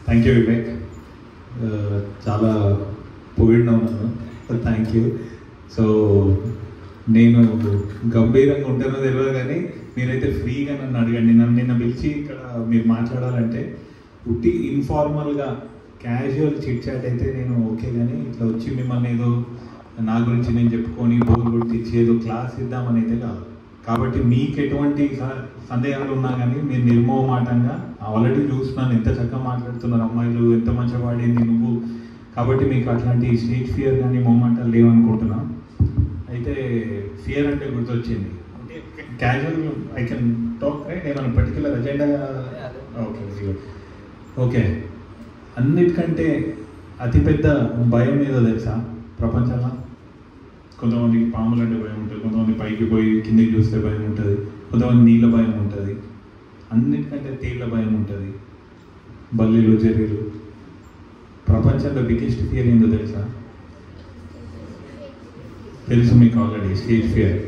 Thank you Vivek, చాలా పొగిడినావు నన్ను, thank you. So నేను గంభీరంగా ఉంటానో తెలియదు కానీ మీరైతే ఫ్రీగా నన్ను అడగండి. నన్ను నిన్న పిలిచి ఇక్కడ మీరు మాట్లాడాలంటే ఉట్టి ఇన్ఫార్మల్గా క్యాజువల్ చిట్ చాట్ అయితే నేను ఓకే, కానీ ఇట్లా వచ్చి మిమ్మల్ని ఏదో నా గురించి నేను చెప్పుకొని బోర్ కొట్టించి ఏదో క్లాస్ ఇద్దామని అయితే కాదు. కాబట్టి మీకు ఎటువంటి సందేహాలు ఉన్నా కానీ మీరు నిర్మోహమాటంగా, ఆల్రెడీ చూస్తున్నాను ఎంత చక్కగా మాట్లాడుతున్నారు అమ్మాయిలు, ఎంత మంచిగా వాడింది నువ్వు, కాబట్టి మీకు అట్లాంటి స్టేజ్ ఫియర్ కానీ మొహమాటాలు లేవనుకుంటున్నా. అయితే ఫియర్ అంటే గుర్తొచ్చింది, casual I can talk right, ఏమైనా particular agenda? Okay, very good. Okay, అన్నిటికంటే అతిపెద్ద భయం ఏదో తెలుసా ప్రపంచంలో? కొంతమందికి పాములు అంటే భయం ఉంటుంది, కొంతమంది పైకి పోయి కిందికి చూస్తే భయం ఉంటుంది, కొంతమంది నీళ్ళ భయం ఉంటుంది, అన్నిటికంటే తేళ్ల భయం ఉంటుంది, బల్లీలు, జర్రీలు. ప్రపంచంలో బిగ్గెస్ట్ ఫియర్ ఏందో తెలుసా? తెలుసు మీకు ఆల్రెడీ, స్టేజ్ ఫియర్.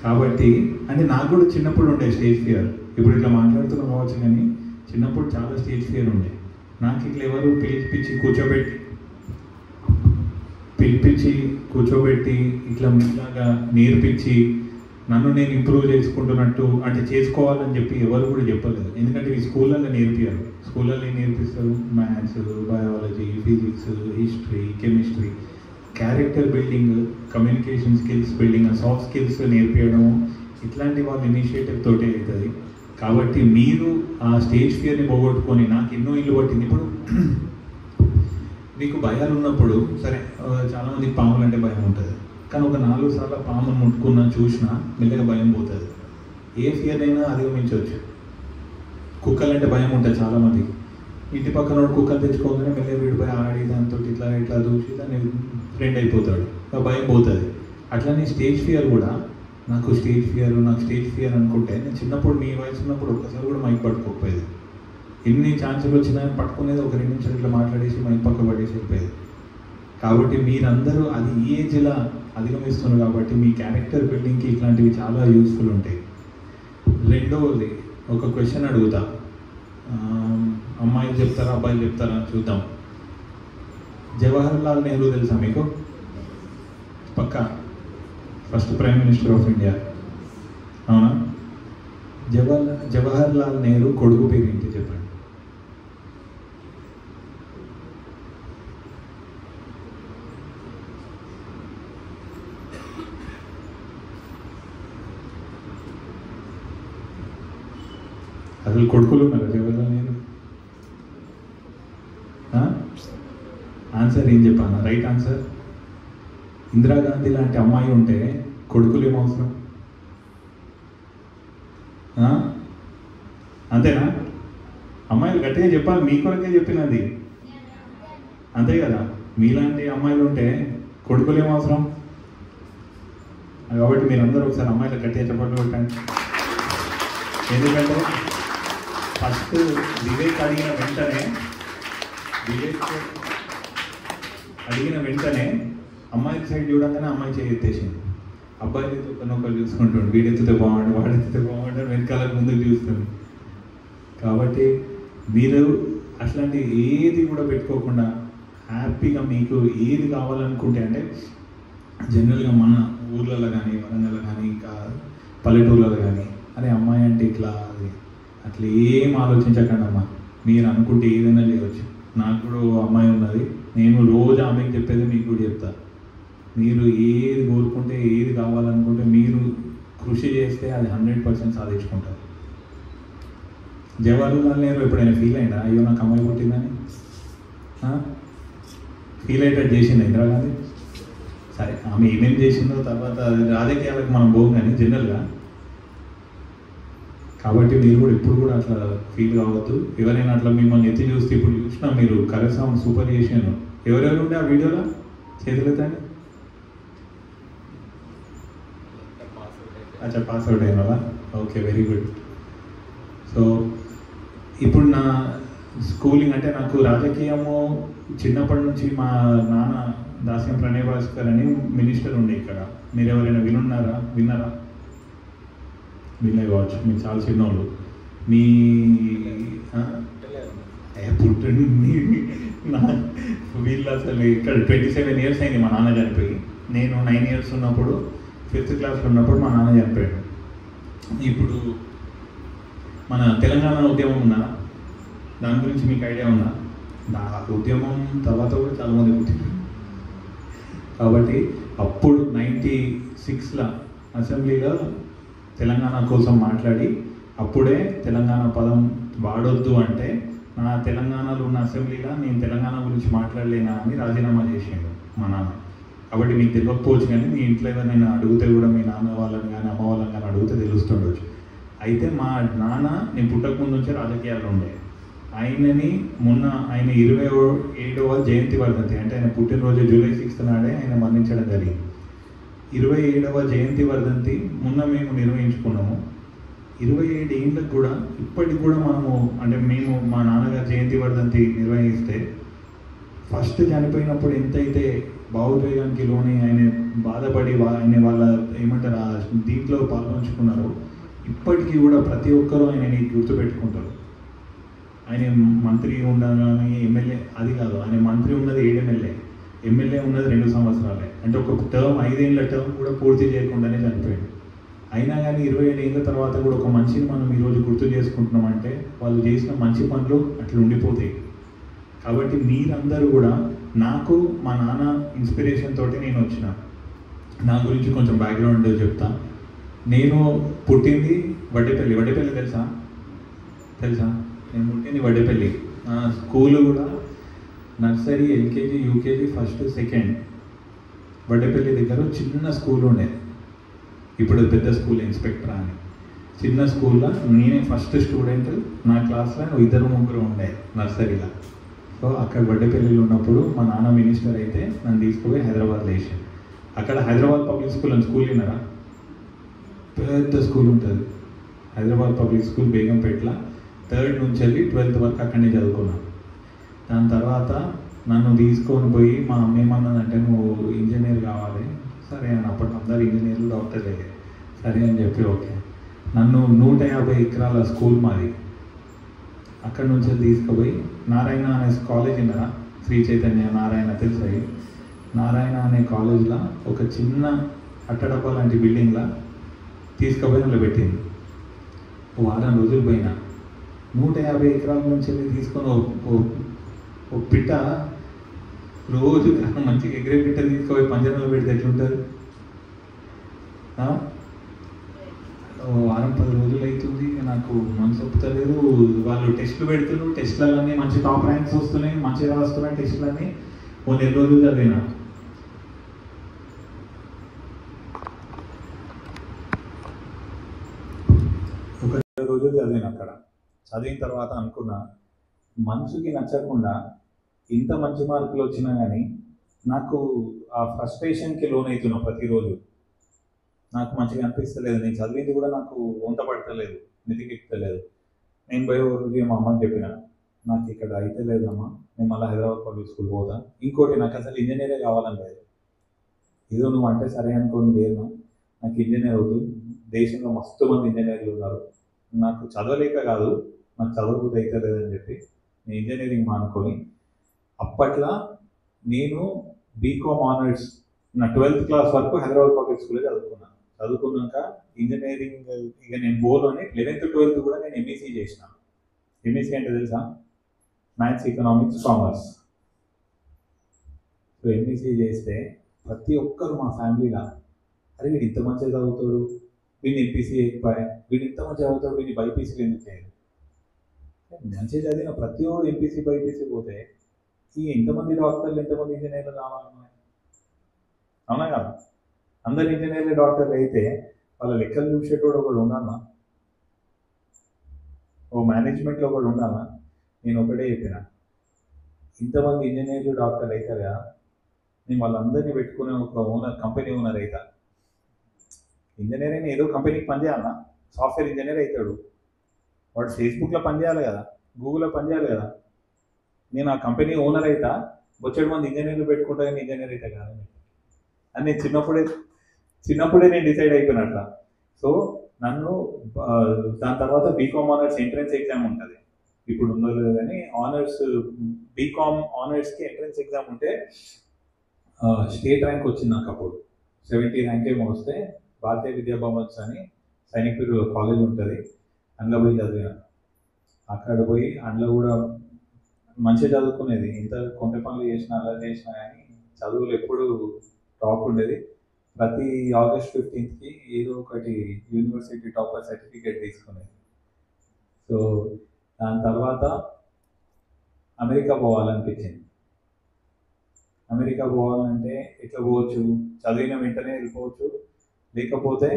కాబట్టి అంటే నాకు కూడా చిన్నప్పుడు ఉండే స్టేజ్ ఫియర్, ఇప్పుడు ఇట్లా మాట్లాడుతున్నా కావచ్చు కానీ చిన్నప్పుడు చాలా స్టేజ్ ఫియర్ ఉండే. నాకు ఇట్లా ఎవరు పిలిపించి కూర్చోబెట్టి ఇట్లా మీలాగా నేర్పించి నన్ను నేను ఇంప్రూవ్ చేసుకుంటున్నట్టు అంటే చేసుకోవాలని చెప్పి ఎవరు కూడా చెప్పలేదు. ఎందుకంటే ఈ స్కూళ్ళల్లో నేర్పియాలి, స్కూళ్ళల్లో నేర్పిస్తారు maths, biology, physics, history, chemistry, character building, communication skills building, soft skills నేర్పించడం, ఇట్లాంటి వాళ్ళ ఇనిషియేటివ్ తోటే అవుతుంది. కాబట్టి మీరు ఆ స్టేజ్ ఫియర్ని పోగొట్టుకొని, నాకు ఎన్నో ఇల్లు పట్టింది. ఇప్పుడు మీకు భయాలు ఉన్నప్పుడు సరే, చాలామందికి పాములు అంటే భయం ఉంటుంది, కానీ ఒక 4 సార్లు పామును ముట్టుకున్నా చూసినా మెల్లగా భయం పోతుంది. ఏ ఫియర్ అయినా అధిగమించవచ్చు. కుక్కలు అంటే భయం ఉంటుంది చాలామందికి, ఇంటి పక్కన కుక్కలు తెచ్చుకోగానే మెల్లగా వీడిపోయి ఆడి దాంతో ఇట్లా ఇట్లా చూసి దాన్ని ఫ్రెండ్ అయిపోతాడు, భయం పోతుంది. అట్లనే స్టేజ్ ఫియర్ కూడా, నాకు స్టేజ్ ఫియర్ అనుకుంటే నేను చిన్నప్పుడు మీ వయసు ఉన్నప్పుడు ఒక్కసారి కూడా మైక్ పట్టుకోకపోయేది. ఎన్ని ఛాన్సులు వచ్చినా పట్టుకునేది, ఒక 2 నిమిషాలు ఇట్లా మాట్లాడేసి మైక్ పక్క పట్టేసి వెళ్ళిపోయేది. కాబట్టి మీరందరూ అది ఈ ఏజ్లా అధిగమిస్తున్నారు కాబట్టి మీ క్యారెక్టర్ బిల్డింగ్కి ఇట్లాంటివి చాలా యూస్ఫుల్ ఉంటాయి. రెండవది, ఒక క్వశ్చన్ అడుగుతా, అమ్మాయిలు చెప్తారా అబ్బాయిలు చెప్తారా చూద్దాం. జవహర్లాల్ నెహ్రూ తెలుసా మీకు? పక్కా first prime minister of India, అవునా? జవహర్లాల్ నెహ్రూ కొడుకు పేరు ఏంటి చెప్పండి? అసలు కొడుకులు ఉన్నారు జవహర్లాల్ నెహ్రూ? ఆన్సర్ ఏం చెప్పాను? రైట్ ఆన్సర్, ఇందిరాగాంధీ లాంటి అమ్మాయి ఉంటే కొడుకులు ఏమవసరం? అంతేనా? అమ్మాయిలు గట్టిగా చెప్పాలి, మీ కొరకే చెప్పినది, అంతే కదా? మీలాంటి అమ్మాయిలు ఉంటే కొడుకులు ఏమవసరం? కాబట్టి మీరందరూ ఒకసారి అమ్మాయిలు గట్టిగా చెప్పట్లు పెట్టండి. ఎందుకంటే ఫస్ట్ వివేక్ అడిగిన వెంటనే అమ్మాయి సైడ్ చూడగానే అమ్మాయి చేయి ఎత్తేసింది. అబ్బాయి ఒకరినొకరు చూసుకుంటాడు, వీడెత్తితే బాగుండు, వాడెత్తితే బాగుంటాడు, వెనకాల ముందుకు చూస్తుంది. కాబట్టి మీరు అట్లాంటి ఏది కూడా పెట్టుకోకుండా హ్యాపీగా మీకు ఏది కావాలనుకుంటే, అంటే జనరల్గా మన ఊర్లలో కానీ వరంగల్లో కానీ ఇంకా పల్లెటూర్లలో కానీ అరే అమ్మాయి అంటే ఇట్లా అది అట్లా ఏం ఆలోచించకండి అమ్మా, మీరు అనుకుంటే ఏదైనా చేయవచ్చు. నాకు కూడా అమ్మాయి ఉన్నది, నేను రోజు ఆమెకి చెప్పేది మీకు కూడా చెప్తా. మీరు ఏది కోరుకుంటే, ఏది కావాలనుకుంటే మీరు కృషి చేస్తే అది 100% సాధించుకుంటారు. జవహర్లాల్ నెహ్రూ ఎప్పుడైనా ఫీల్ అయినా అయ్యో నాకు అమ్మాయి పుట్టిందని ఫీల్ అయ్యేటట్టు చేసింది ఇందిరాగాంధీ? సరే, ఆమె ఏమేమి చేసిందో తర్వాత రాజకీయాలకు మనం పోం కానీ జనరల్గా. కాబట్టి మీరు కూడా ఎప్పుడు కూడా అట్లా ఫీల్ కావద్దు. ఎవరైనా అట్లా మిమ్మల్ని ఎత్తి చూస్తే, ఇప్పుడు చూసినా మీరు కరెసాం సూపర్ చేసాను, ఎవరెవరు ఉండే ఆ వీడియోలో చేతులెత్తండి. అచ్చా, పాస్ అవుట్ అయినావా? Okay, very good. సో ఇప్పుడు నా స్కూలింగ్ అంటే నాకు రాజకీయము చిన్నప్పటి నుంచి మా నాన్న దాస్యం ప్రణయ్ భాస్కర్ అని మినిస్టర్ ఉండే ఇక్కడ. మీరు ఎవరైనా విన్నారా? వినలే కావచ్చు, మీరు చాలా చిన్నోళ్ళు. మీ పుట్టింది నా వీళ్ళు అసలు ఇక్కడ 27 years అయింది మా నాన్న చనిపోయి. నేను 9 years ఉన్నప్పుడు 5th class ఉన్నప్పుడు మా నాన్న చనిపోయాడు. ఇప్పుడు మన తెలంగాణ ఉద్యమం ఉందా, దాని గురించి మీకు ఐడియా ఉందా? ఆ ఉద్యమం తర్వాత కూడా చాలామంది పుట్టింది. కాబట్టి అప్పుడు 96లో అసెంబ్లీలో తెలంగాణ కోసం మాట్లాడి అప్పుడే తెలంగాణ పదం వాడొద్దు అంటే నా తెలంగాణలో ఉన్న అసెంబ్లీలో నేను తెలంగాణ గురించి మాట్లాడలేనా అని రాజీనామా చేసిండు మా నాన్న. కాబట్టి మీకు తెలియకపోవచ్చు, కానీ మీ ఇంట్లో ఎవరైనా అడిగితే కూడా మీ నాన్న వాళ్ళని కానీ అమ్మ వాళ్ళని కానీ అడిగితే తెలుస్తుండొచ్చు. అయితే మా నాన్న నేను పుట్టకముందు నుంచే రాజకీయాల్లో ఉండే. ఆయన 27వ జయంతి వర్ధంతి, అంటే ఆయన పుట్టినరోజు July 6th నాడే ఆయన మరణించడం జరిగింది. 27వ జయంతి వర్ధంతి మొన్న మేము నిర్వహించుకున్నాము. 27 ఏళ్ళకు కూడా ఇప్పటికి కూడా మనము, అంటే మేము మా నాన్నగారు జయంతి వర్ధంతి నిర్వహిస్తే ఫస్ట్ చనిపోయినప్పుడు ఎంతైతే భావోద్వేగానికి లోని ఆయన బాధపడి ఆయన వాళ్ళ ఏమంటారు దీంట్లో పాల్గొంచుకున్నారో ఇప్పటికీ కూడా ప్రతి ఒక్కరూ ఆయనని గుర్తుపెట్టుకుంటారు. ఆయన మంత్రి ఉండగానే ఎమ్మెల్యే అది కాదు, ఆయన మంత్రి ఉన్నది 7 ఎమ్మెల్యే, ఎమ్మెల్యే ఉన్నది 2 సంవత్సరాలే, అంటే ఒక టర్మ్ 5 ఏళ్ళ టర్మ్ కూడా పూర్తి చేయకుండానే చనిపోయాడు. అయినా కానీ 27 ఏళ్ళ తర్వాత కూడా ఒక మనిషిని మనం ఈరోజు గుర్తు చేసుకుంటున్నామంటే వాళ్ళు చేసిన మంచి పనులు అట్లా ఉండిపోతాయి. కాబట్టి మీరందరూ కూడా, నాకు మా నాన్న ఇన్స్పిరేషన్ తోటి నేను వచ్చిన. నా గురించి కొంచెం బ్యాక్గ్రౌండ్ చెప్తా. నేను పుట్టింది వడ్డేపల్లి తెలుసా? నేను పుట్టింది వడ్డేపల్లి. నా స్కూల్ కూడా nursery, LKG, UKG, 1st, 2nd Vaddepalli దగ్గర చిన్న స్కూల్ ఉండేది. ఇప్పుడు పెద్ద స్కూల్, ఇన్స్పెక్టర్ అని. చిన్న స్కూల్లో నేనే ఫస్ట్ స్టూడెంట్. నా క్లాస్లో 2-3 ఉండే నర్సరీలో. సో అక్కడ వడ్డేపల్లిలో ఉన్నప్పుడు మా నాన్న మినిస్టర్ అయితే నన్ను తీసుకుపోయి హైదరాబాద్లో వేసాను. అక్కడ హైదరాబాద్ పబ్లిక్ స్కూల్ అని స్కూల్ విన్నారా? పెద్ద స్కూల్ ఉంటుంది హైదరాబాద్ పబ్లిక్ స్కూల్, బేగంపేటలో. 3rd నుంచి వెళ్ళి 12th వరకు అక్కడనే చదువుకున్నాను. దాని తర్వాత నన్ను తీసుకొని పోయి మా అమ్మ ఏమన్నదంటే, నువ్వు ఇంజనీర్ కావాలి. సరే అని, అప్పటి అందరు ఇంజనీర్లు, డాక్టర్లే. సరే అని చెప్పి ఓకే. నన్ను 150 ఎకరాల స్కూల్ మాది. అక్కడి నుంచి తీసుకుపోయి నారాయణ అనే కాలేజ్ ఉన్నారా, శ్రీ చైతన్య నారాయణ తెలుసాయి, నారాయణ అనే కాలేజ్లో ఒక చిన్న అట్టడప్ప లాంటి బిల్డింగ్లో తీసుకుపోయి నిలబెట్టింది. వారం రోజులు పోయినా 150 ఎకరాల నుంచి తీసుకొని ఒక పిట్ట రోజు మంచిగా ఎగిరే పిట్ట తీసుకుపోయి పంజరంలో పెడితే ఎట్లుంటుంది? వారం 10 రోజులు అవుతుంది, నాకు మనసు ఒప్పుతలేదు. వాళ్ళు టెస్టులు పెడుతున్నారు, టెస్టులన్నీ మంచి టాప్ ర్యాంక్స్ వస్తున్నాయి, మంచిగా వస్తున్నాయి టెస్టులన్నీ. ఓ 4 రోజులు చదివినా. ఒక 2 రోజులు చదివిన. అక్కడ చదివిన తర్వాత అనుకున్నా, మనసుకి నచ్చకుండా ఇంత మంచి మార్కులు వచ్చినా కానీ నాకు ఆ ఫ్రస్ట్రేషన్కి లోనవుతున్నా. ప్రతిరోజు నాకు మంచిగా అనిపిస్తలేదు, నేను చదివింది కూడా నాకు వంత పడతలేదు, నెతికెక్కలేదు. నేను పోయి రోజు మా అమ్మకి చెప్పిన, నాకు ఇక్కడ అయితే లేదమ్మా, నేను మళ్ళీ హైదరాబాద్ పబ్లిక్ స్కూల్ పోతా. ఇంకోటి, నాకు అసలు ఇంజనీరే కావాలని లేదు. ఏదో నువ్వు అంటే సరే అనుకోని లేదు, నాకు ఇంజనీర్ అవుతుంది, దేశంలో మస్తు మంది ఇంజనీర్లు ఉన్నారు, నాకు చదవలేక కాదు, నాకు చదవకపోతే అయితే లేదని చెప్పి నేను ఇంజనీరింగ్ మానుకొని, అప్పట్లో నేను బీకామ్ ఆనర్స్ నా 12th క్లాస్ వరకు హైదరాబాద్ పబ్లిక్ స్కూల్లో చదువుకున్నాను. చదువుకున్నాక ఇంజనీరింగ్ ఇక నేను పోలోనే 11th, 12th కూడా నేను ఎంఈసీ చేసిన. ఎంఈసీ అంటే తెలుసా? Maths, economics, commerce. So MEC చేస్తే ప్రతి ఒక్కరు మా ఫ్యామిలీలో, అరే వీడు ఇంత మంచిగా చదువుతాడు, వీడిని ఎంపీసీ అయిపోయా, వీడు ఇంత మంచిగా చదువుతాడు, వీడిని బైపీసీలు ఎందుకు చేయరు? మంచిగా చదివిన ప్రతి ఒక్కరు ఎంపీసీ బైపీసీ పోతే ఈ ఎంతమంది డాక్టర్లు, ఎంతమంది ఇంజనీర్లు కావాలన్నా? అవునా కదా? అందరు ఇంజనీర్లు, డాక్టర్లు అయితే వాళ్ళ లెక్కలు చూసేటోడు ఒకడు ఉండాలా, ఓ మేనేజ్మెంట్లో ఒకడు ఉండాలా? నేను ఒకటే చెప్పిన, ఇంతమంది ఇంజనీర్లు, డాక్టర్లు అవుతారు కదా, నేను వాళ్ళందరినీ పెట్టుకునే ఒక కంపెనీ ఓనర్ అవుతా. ఇంజనీర్ అయినా ఏదో కంపెనీకి పనిచేయాలన్నా? సాఫ్ట్వేర్ ఇంజనీర్ అవుతాడు వాడు, ఫేస్బుక్లో పనిచేయాలి కదా, గూగుల్లో పనిచేయాలి కదా. నేను ఆ కంపెనీ ఓనర్ అవుతా, వచ్చేడు మంది ఇంజనీర్లు పెట్టుకుంటా, కానీ ఇంజనీర్ అయితే కాదని అని నేను చిన్నప్పుడే నేను డిసైడ్ అయిపోయినట్ల. సో నన్ను దాని తర్వాత బీకామ్ ఆనర్స్ ఎంట్రన్స్ ఎగ్జామ్ ఉంటుంది, ఇప్పుడు ఉందో లేదో కానీ ఆనర్స్ బీకామ్ ఆనర్స్కి ఎంట్రన్స్ ఎగ్జామ్ ఉంటే స్టేట్ ర్యాంక్ వచ్చింది నాకు అప్పుడు 70 ర్యాంక్ ఏమో వస్తే భారతీయ విద్యాభవన్స్ అని సైనికులు కాలేజ్ ఉంటుంది, అందులో పోయి చదివిన. అక్కడ పోయి అందులో కూడా మంచిగా చదువుకునేది, ఇంత కొంత పనులు చేసినా అలా చేసినా కానీ చదువులు ఎప్పుడు టాప్ ఉండేది. ప్రతి ఆగస్ట్ 15కి ఏదో ఒకటి యూనివర్సిటీ టాపర్ సర్టిఫికేట్ తీసుకునేది. సో దాని తర్వాత అమెరికా పోవాలనిపించింది. అమెరికా పోవాలంటే ఎట్లా పోవచ్చు, చదివిన వెంటనే వెళ్ళిపోవచ్చు, లేకపోతే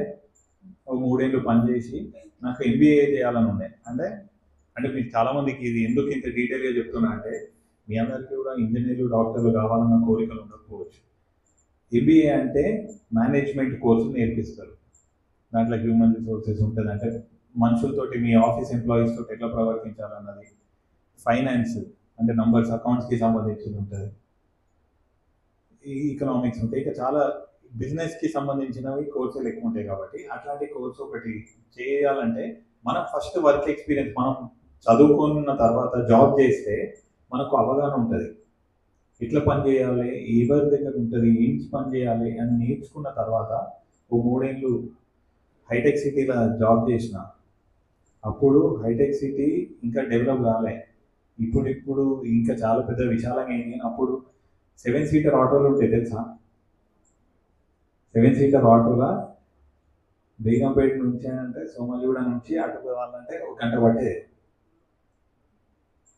3 ఏళ్ళు పనిచేసి నాకు ఎంబీఏ చేయాలని ఉండే. అంటే మీరు చాలామందికి ఇది ఎందుకు ఇంత డీటెయిల్గా చెప్తున్నా అంటే, మీ అందరికీ కూడా ఇంజనీర్లు డాక్టర్లు కావాలన్న కోరికలు ఉండకపోవచ్చు. ఎంబీఏ అంటే మేనేజ్మెంట్ కోర్సు నేర్పిస్తారు. దాంట్లో హ్యూమన్ రిసోర్సెస్ ఉంటుంది, అంటే మనుషులతోటి మీ ఆఫీస్ ఎంప్లాయీస్ తోటి ఎట్లా ప్రవర్తించాలన్నది, ఫైనాన్స్ అంటే నంబర్స్ అకౌంట్స్కి సంబంధించింది ఉంటుంది, ఈ ఎకనామిక్స్ ఉంటాయి, ఇక చాలా బిజినెస్కి సంబంధించినవి కోర్సులు ఎక్కువ ఉంటాయి. కాబట్టి అట్లాంటి కోర్సు ఒకటి చేయాలంటే మనం ఫస్ట్ వర్క్ ఎక్స్పీరియన్స్, మనం చదువుకున్న తర్వాత జాబ్ చేస్తే మనకు అవగాహన ఉంటుంది, ఎట్లా పని చేయాలి, ఎవరి దగ్గర ఉంటుంది, ఏంటి పని చేయాలి అని నేర్చుకున్న తర్వాత 3 ఏళ్ళు హైటెక్ సిటీలో జాబ్ చేసిన. అప్పుడు హైటెక్ సిటీ ఇంకా డెవలప్ కాలే, ఇప్పుడు ఇంకా చాలా పెద్ద విశాలంగా అయింది. అప్పుడు 7 సీటర్ ఆటోలు ఉంటాయి తెలుసా? 7 సీటర్ ఆటోలా బేగంపేట నుంచి అంటే సోమాజిగూడ నుంచి అటు పోవాలంటే 1 గంట పట్టేది.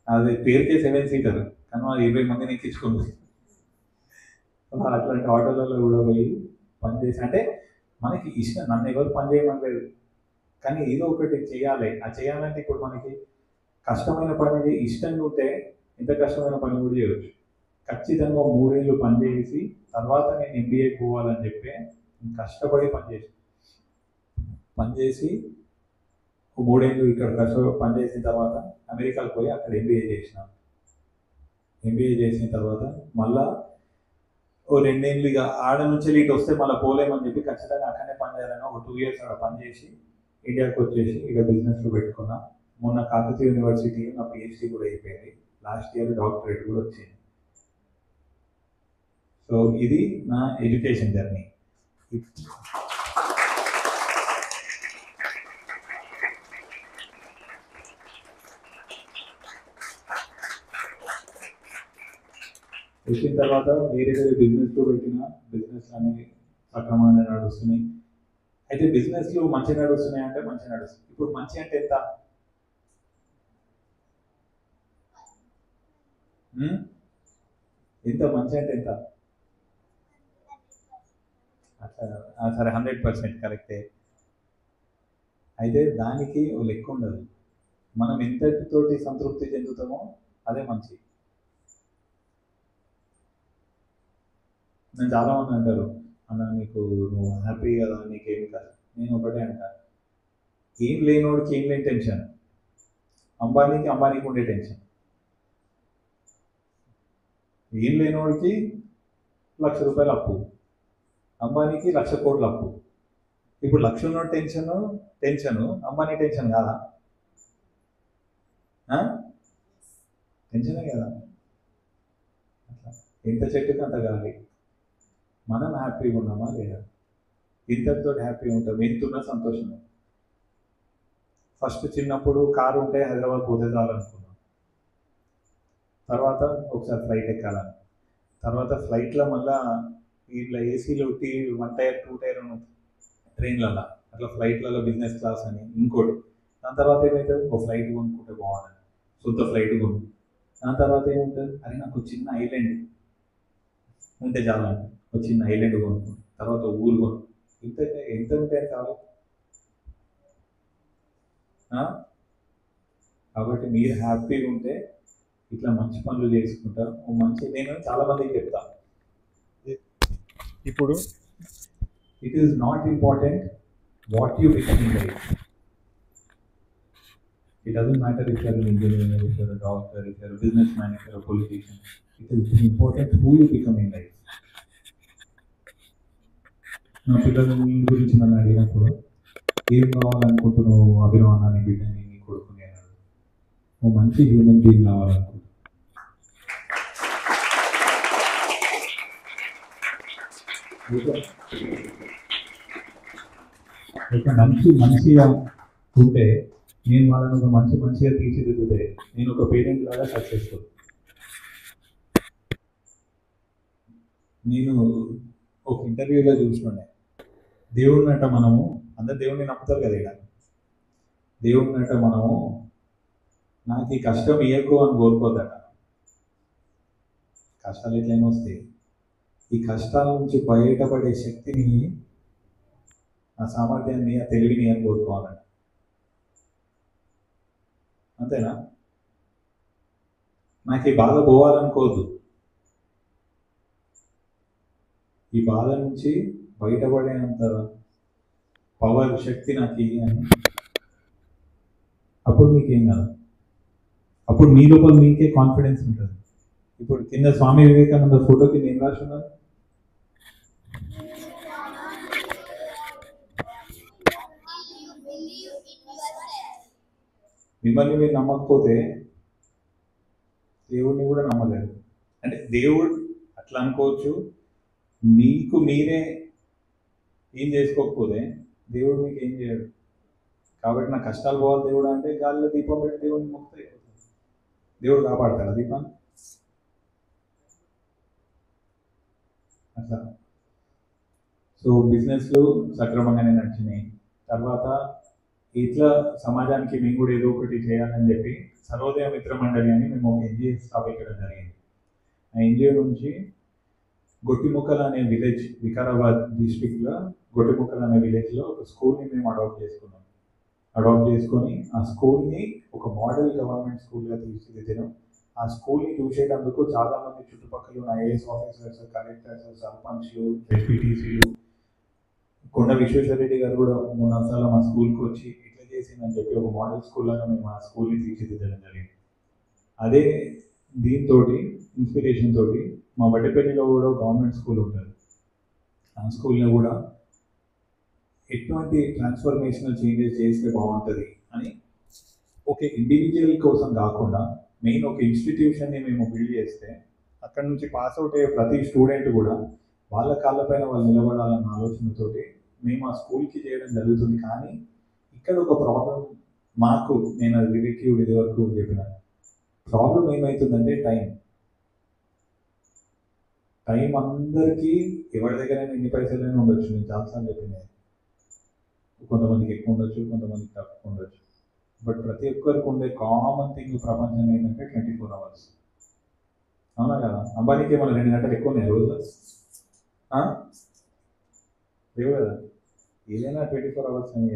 అది పేరుకే 7 సీటర్, కానీ వాళ్ళు 20 మందిని ఎక్కించుకుంది. అట్లాంటి ఆటోలలో కూడా పోయి పనిచేసి, అంటే మనకి ఇష్టం, నన్ను ఎవరు పని చేయమనలేదు, కానీ ఏదో ఒకటి చేయాలి. ఆ చేయాలంటే ఇప్పుడు మనకి కష్టమైన పని ఇష్టంగా ఉంటే ఎంత కష్టమైన పని కూడా చేయవచ్చు. ఖచ్చితంగా 3 ఏళ్ళు పనిచేసి తర్వాత నేను ఎంబీఏ పోవాలని చెప్పి కష్టపడి పనిచేసి 3 ఏళ్ళు ఇక్కడ కష్టపడి పనిచేసిన తర్వాత అమెరికాకు పోయి అక్కడ ఎంబీఏ చేసిన. ఎంబీఏ చేసిన తర్వాత మళ్ళా 2 ఏళ్ళు ఇక ఆడ నుంచి ఇటు వస్తే మళ్ళీ పోలేమని చెప్పి ఖచ్చితంగా అక్కడనే పని చేయాలని 2 ఇయర్స్ అక్కడ పనిచేసి ఇండియాకి వచ్చేసి ఇక బిజినెస్లో పెట్టుకున్నా. మొన్న కాకతీయ యూనివర్సిటీ నా పిహెచ్డి కూడా అయిపోయింది, లాస్ట్ ఇయర్ డాక్టరేట్ కూడా వచ్చింది. సో ఇది నా ఎడ్యుకేషన్ జర్నీ. వచ్చిన తర్వాత వేరే బిజినెస్లో పెట్టిన, బిజినెస్ అనేవి సక్రమంగా నడుస్తున్నాయి. అయితే బిజినెస్లు మంచిగా నడుస్తున్నాయి అంటే మంచిగా నడుస్తుంది. ఇప్పుడు మంచి అంటే ఎంత? ఎంత మంచి అంటే ఎంత? అట్లా సరే 100% కరెక్టే. అయితే దానికి ఓ లెక్క ఉండదు, మనం ఎంతటితోటి సంతృప్తి చెందుతామో అదే మంచి. నేను చాలామంది అంటారు, అన్న నీకు నువ్వు హ్యాపీ కదా, నీకేమి కాదు. నేను ఒకటే అంటాను, ఏం లేనోడికి ఏం లేని టెన్షన్, అంబానీకి ఉండే టెన్షన్. ఏం లేనోడికి ₹1,00,000 అప్పు, అంబానీకి 1,00,000 కోట్ల అప్పు. ఇప్పుడు 1,00,000 ఉన్నోడి టెన్షన్ అంబానీ టెన్షన్ కాదా? టెన్షనే కదా. అట్లా ఎంత చెట్టుకి అంత గాలి. మనం హ్యాపీగా ఉన్నామా లేదా? ఇంతటితో హ్యాపీగా ఉంటాం, ఎంతున్నా సంతోషమే. ఫస్ట్ చిన్నప్పుడు కారు ఉంటే హైదరాబాద్ పోతే చాలనుకున్నాం, తర్వాత ఒకసారి ఫ్లైట్ ఎక్కాలని, తర్వాత ఫ్లైట్లో మళ్ళా ఇట్లా ఏసీలు 1 టైర్ 2 టైర్ ట్రైన్లలో, అట్లా ఫ్లైట్లలో బిజినెస్ క్లాస్ అని ఇంకోటి. దాని తర్వాత ఏమవుతుంది, ఒక ఫ్లైట్ కొనుక్కుంటే బాగుంటుంది, సొంత ఫ్లైట్ కొను. దాని తర్వాత ఏముంటుంది, అది నాకు చిన్న ఐలాండ్ ఉంటే చాలండి, ఒక చిన్న ఐలాండ్ కొనుక్కుంటాం, తర్వాత ఊరు కొను. ఎంత ఉంటే చాలు. కాబట్టి మీరు హ్యాపీగా ఉంటే ఇట్లా మంచి పనులు చేసుకుంటారు. నేను చాలా మందికి చెప్తాను, ఇప్పుడు it is not important what you become in life. It doesn't matter if you're an engineer, if you're a doctor, if you're a businessman, if you're a politician. It is important who you become in life. నా పిల్లల గురించి నన్ను అడిగినప్పుడు ఏం కావాలనుకుంటున్నావు అభినవ్ అన్న, నీ బిడ్డని నీ కొడుకుని అన్నాడు. ఓ మంచి హ్యూమన్ బీయింగ్ కావాలనుకుంటున్నాను. ఒక మంచి మనిషిగా ఉంటే నేను వాళ్ళని ఒక మంచిగా తీర్చిదిద్దుతే నేను ఒక పేరెంట్ లాగా సక్సెస్ఫుల్. నేను ఒక ఇంటర్వ్యూలో చూసినాను, దేవుడినట మనము అందరు దేవుడిని నమ్ముతారు కదా, ఇక్కడ దేవుడినట మనము నాకు ఈ కష్టం ఇయ్యకు అని కోరుకోదట. కష్టాలు ఎట్లయినా వస్తాయి, ఈ కష్టాల నుంచి బయటపడే శక్తిని, ఆ సామర్థ్యాన్ని, ఆ తెలివిని అని కోరుకోవాలంట. అంతేనా? నాకు ఈ బాధ పోవాలనుకోవద్దు, ఈ బాధ నుంచి బయటపడేంత పవర్, శక్తి నాకు అని. అప్పుడు మీకేం కాదు, అప్పుడు మీ లోపల మీకే కాన్ఫిడెన్స్ ఉంటుంది. ఇప్పుడు కింద స్వామి వివేకానంద ఫోటోకి నేను రాసున్నాను, మిమ్మల్ని మీరు నమ్మకపోతే దేవుడిని కూడా నమ్మలేరు. అంటే దేవుడు అట్లా అనుకోవచ్చు, మీకు మీరే ఏం చేసుకోకపోతే దేవుడు మీకు ఏం చేయడు. కాబట్టి నా కష్టాలు పోవాలి దేవుడు అంటే గాలిలో దీపం పెట్టి దేవుడిని మొక్కితే అయిపోతుంది. దేవుడు కాపాడతాడు దీపాన్ని. అట్లా సో బిజినెస్లు సక్రమంగానే నడిచినాయి. తర్వాత ఇట్లా సమాజానికి మేము కూడా ఏదో ఒకటి చేయాలని చెప్పి సర్వోదయ మిత్ర మండలి అని మేము ఒక ఎన్జిఓ స్థాపించడం జరిగింది. ఆ ఎన్జిఓ నుంచి గొట్టిముక్కలు అనే విలేజ్, వికారాబాద్ డిస్ట్రిక్ట్లో గొట్టిముక్కలు అనే విలేజ్లో ఒక స్కూల్ని మేము అడాప్ట్ చేసుకున్నాం. అడాప్ట్ చేసుకొని ఆ స్కూల్ని ఒక మోడల్ గవర్నమెంట్ స్కూల్గా తీర్చిదిద్దాం. ఆ స్కూల్ని చూసేటందుకు చాలామంది చుట్టుపక్కల ఉన్న ఐఏఎస్ ఆఫీసర్స్, కలెక్టర్స్, సర్పంచ్లు, ఎంపీటీసీలు, కొండ విశ్వేశ్వరరెడ్డి గారు కూడా 3 సార్లు మా స్కూల్కి వచ్చి ఇట్లా చేసిందని చెప్పి ఒక మోడల్ స్కూల్ లాగా మేము ఆ స్కూల్ని తీర్చిదిద్దడం జరిగింది. అదే దీంతో ఇన్స్పిరేషన్ తోటి మా వడ్డేపల్లిలో కూడా గవర్నమెంట్ స్కూల్ ఉంటుంది. ఆ స్కూల్లో కూడా ఎటువంటి ట్రాన్స్ఫర్మేషనల్ చేంజెస్ చేస్తే బాగుంటుంది అని ఒక ఇండివిజువల్ కోసం కాకుండా మెయిన్ ఒక ఇన్స్టిట్యూషన్ని మేము బిల్డ్ చేస్తే అక్కడ నుంచి పాస్ అవుట్ అయ్యే ప్రతి స్టూడెంట్ కూడా వాళ్ళ కాళ్ళపైన వాళ్ళు నిలబడాలన్న ఆలోచనతోటి మేము ఆ స్కూల్కి చేయడం జరుగుతుంది. కానీ ఇక్కడ ఒక ప్రాబ్లం మాకు, నేను అది రిలేటివ్ ఇది వరకు చెప్పిన ప్రాబ్లం ఏమవుతుందంటే టైం అందరికీ ఎవరి దగ్గరైనా ఎన్ని పైసలైనా ఉండొచ్చు. నేను చాలాసార్లు చెప్పినది, కొంతమందికి ఎక్కువ ఉండొచ్చు, కొంతమందికి తక్కువ ఉండొచ్చు. బట్ ప్రతి ఒక్కరికి ఉండే కామన్ థింగ్ ప్రపంచం ఏంటంటే 24 hours. అవునా కదా? అంబానీకి ఏమైనా 2 గంటలు ఎక్కువ ఉన్నాయి రోజులో? లేవు కదా, ఏదైనా 24 hours అని.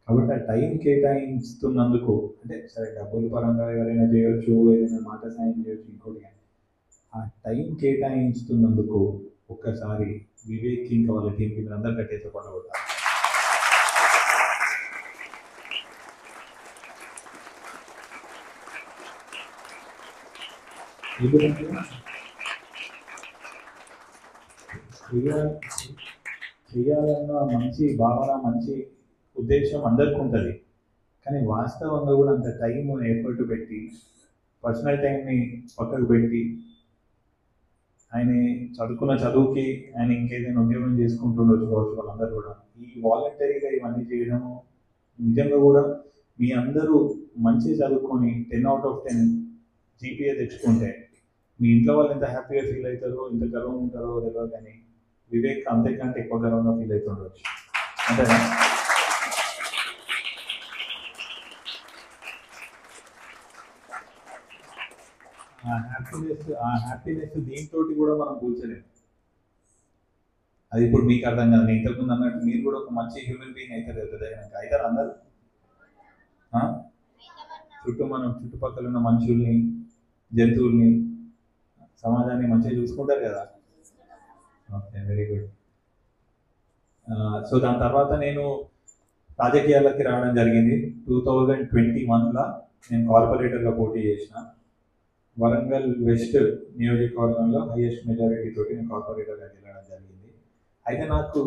కాబట్టి ఆ టైం కేటాయిస్తున్నందుకు, అంటే సరే డబ్బుల పరంగా ఎవరైనా చేయొచ్చు, ఏదైనా మాట సాయం చేయొచ్చు, ఇంకోటి. ఆ టైం కేటాయిస్తున్నందుకు ఒక్కసారి వివేక్ ఇంకా వాళ్ళ టీంకి మీరు అందరు కట్టేసి పడగొట్టాలి. చేయాలన్న మంచి భావన, మంచి ఉద్దేశం అందరికీ ఉంటుంది. కానీ వాస్తవంగా కూడా అంత టైం ఎఫర్ట్ పెట్టి, పర్సనల్ టైంని పక్కకు పెట్టి, ఆయన చదువుకున్న చదువుకి ఆయన ఇంకేదైనా ఉద్యోగం చేసుకుంటుండొచ్చు కావచ్చు వాళ్ళందరూ కూడా. ఈ వాలంటరీగా ఇవన్నీ చేయడము నిజంగా కూడా మీ అందరూ మంచిగా చదువుకొని 10/10 జీపీఏ తెచ్చుకుంటే మీ ఇంట్లో వాళ్ళు ఎంత హ్యాపీగా ఫీల్ అవుతారో, ఎంత గర్వంగా ఉంటారో తెలియదు. కానీ వివేక్ అంతకంటే ఎక్కువ గర్వంగా ఫీల్ అవుతుండొచ్చు. అంతేనా? ఆ హ్యాపీనెస్ దీంతో కూడా మనం కూర్చోలేము. అది ఇప్పుడు మీకు అర్థం కాదు. నేను ఇంతకుముందు అన్నట్టు మీరు కూడా ఒక మంచి హ్యూమన్ బీయింగ్ అవుతారు కదా, అవుతారు అందరు. మనం చుట్టుపక్కల ఉన్న మనుషుల్ని, జంతువుల్ని, సమాజాన్ని మంచిగా చూసుకుంటారు కదా. Okay, very good. సో దాని తర్వాత నేను రాజకీయాలకి రావడం జరిగింది. 2021లో నేను కార్పొరేటర్గా పోటీ చేసిన. వరంగల్ వెస్ట్ నియోజకవర్గంలో హైయెస్ట్ మెజారిటీ తోటి నేను కార్పొరేటర్గా గెలవడం జరిగింది. అయితే నాకు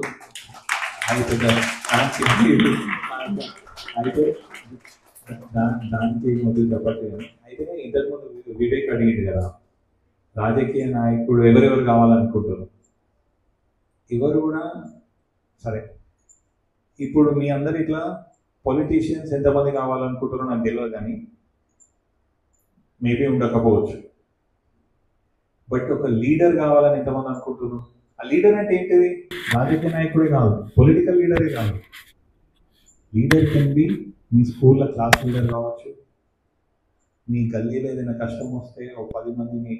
అయితే దానికి మొదలు చెప్పట్లేదు. అయితే ఇంతకుముందు వివేక్ అడిగింది కదా, రాజకీయ నాయకుడు ఎవరెవరు కావాలనుకుంటారు. ఎవరు కూడా సరే, ఇప్పుడు మీ అందరు ఇట్లా పొలిటీషియన్స్ ఎంతమంది కావాలనుకుంటారో నాకు తెలియదు, కానీ మేబీ ఉండకపోవచ్చు. బట్ ఒక లీడర్ కావాలని ఎంతమంది అనుకుంటున్నారు? ఆ లీడర్ అంటే ఏంటిది? రాజకీయ నాయకుడే కాదు, పొలిటికల్ లీడరే కాదు. లీడర్ కెన్ బి మీ స్కూల్లో క్లాస్ లీడర్ కావచ్చు, మీ గల్లీలో ఏదైనా కష్టం వస్తే ఒక 10 మందిని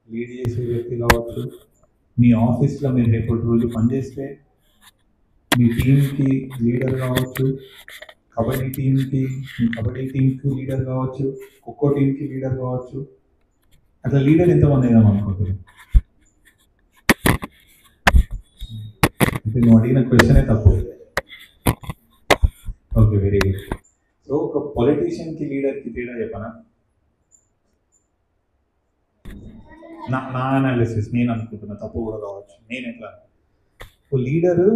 లీడ్ చేసే వ్యక్తి కావచ్చు, మీ ఆఫీస్లో మీరు రేపటి రోజు పనిచేస్తే మీ టీంకి లీడర్ కావచ్చు, కబడ్డీ టీంకి మీ కబడ్డీ టీంకి లీడర్ కావచ్చు, ఖోఖో టీంకి లీడర్ కావచ్చు. అట్లా లీడర్ ఎంతమంది అయిదాం అనుకుంటున్నారు? నువ్వు అడిగిన క్వశ్చనే తప్పు. Okay, very good. సో ఒక పొలిటీషియన్కి లీడర్కి తేడా చెప్పనా? నా అనాలిసిస్ నేను అనుకుంటున్నా, తప్పు కూడా కావచ్చు. నేను ఎట్లా, ఓ లీడరు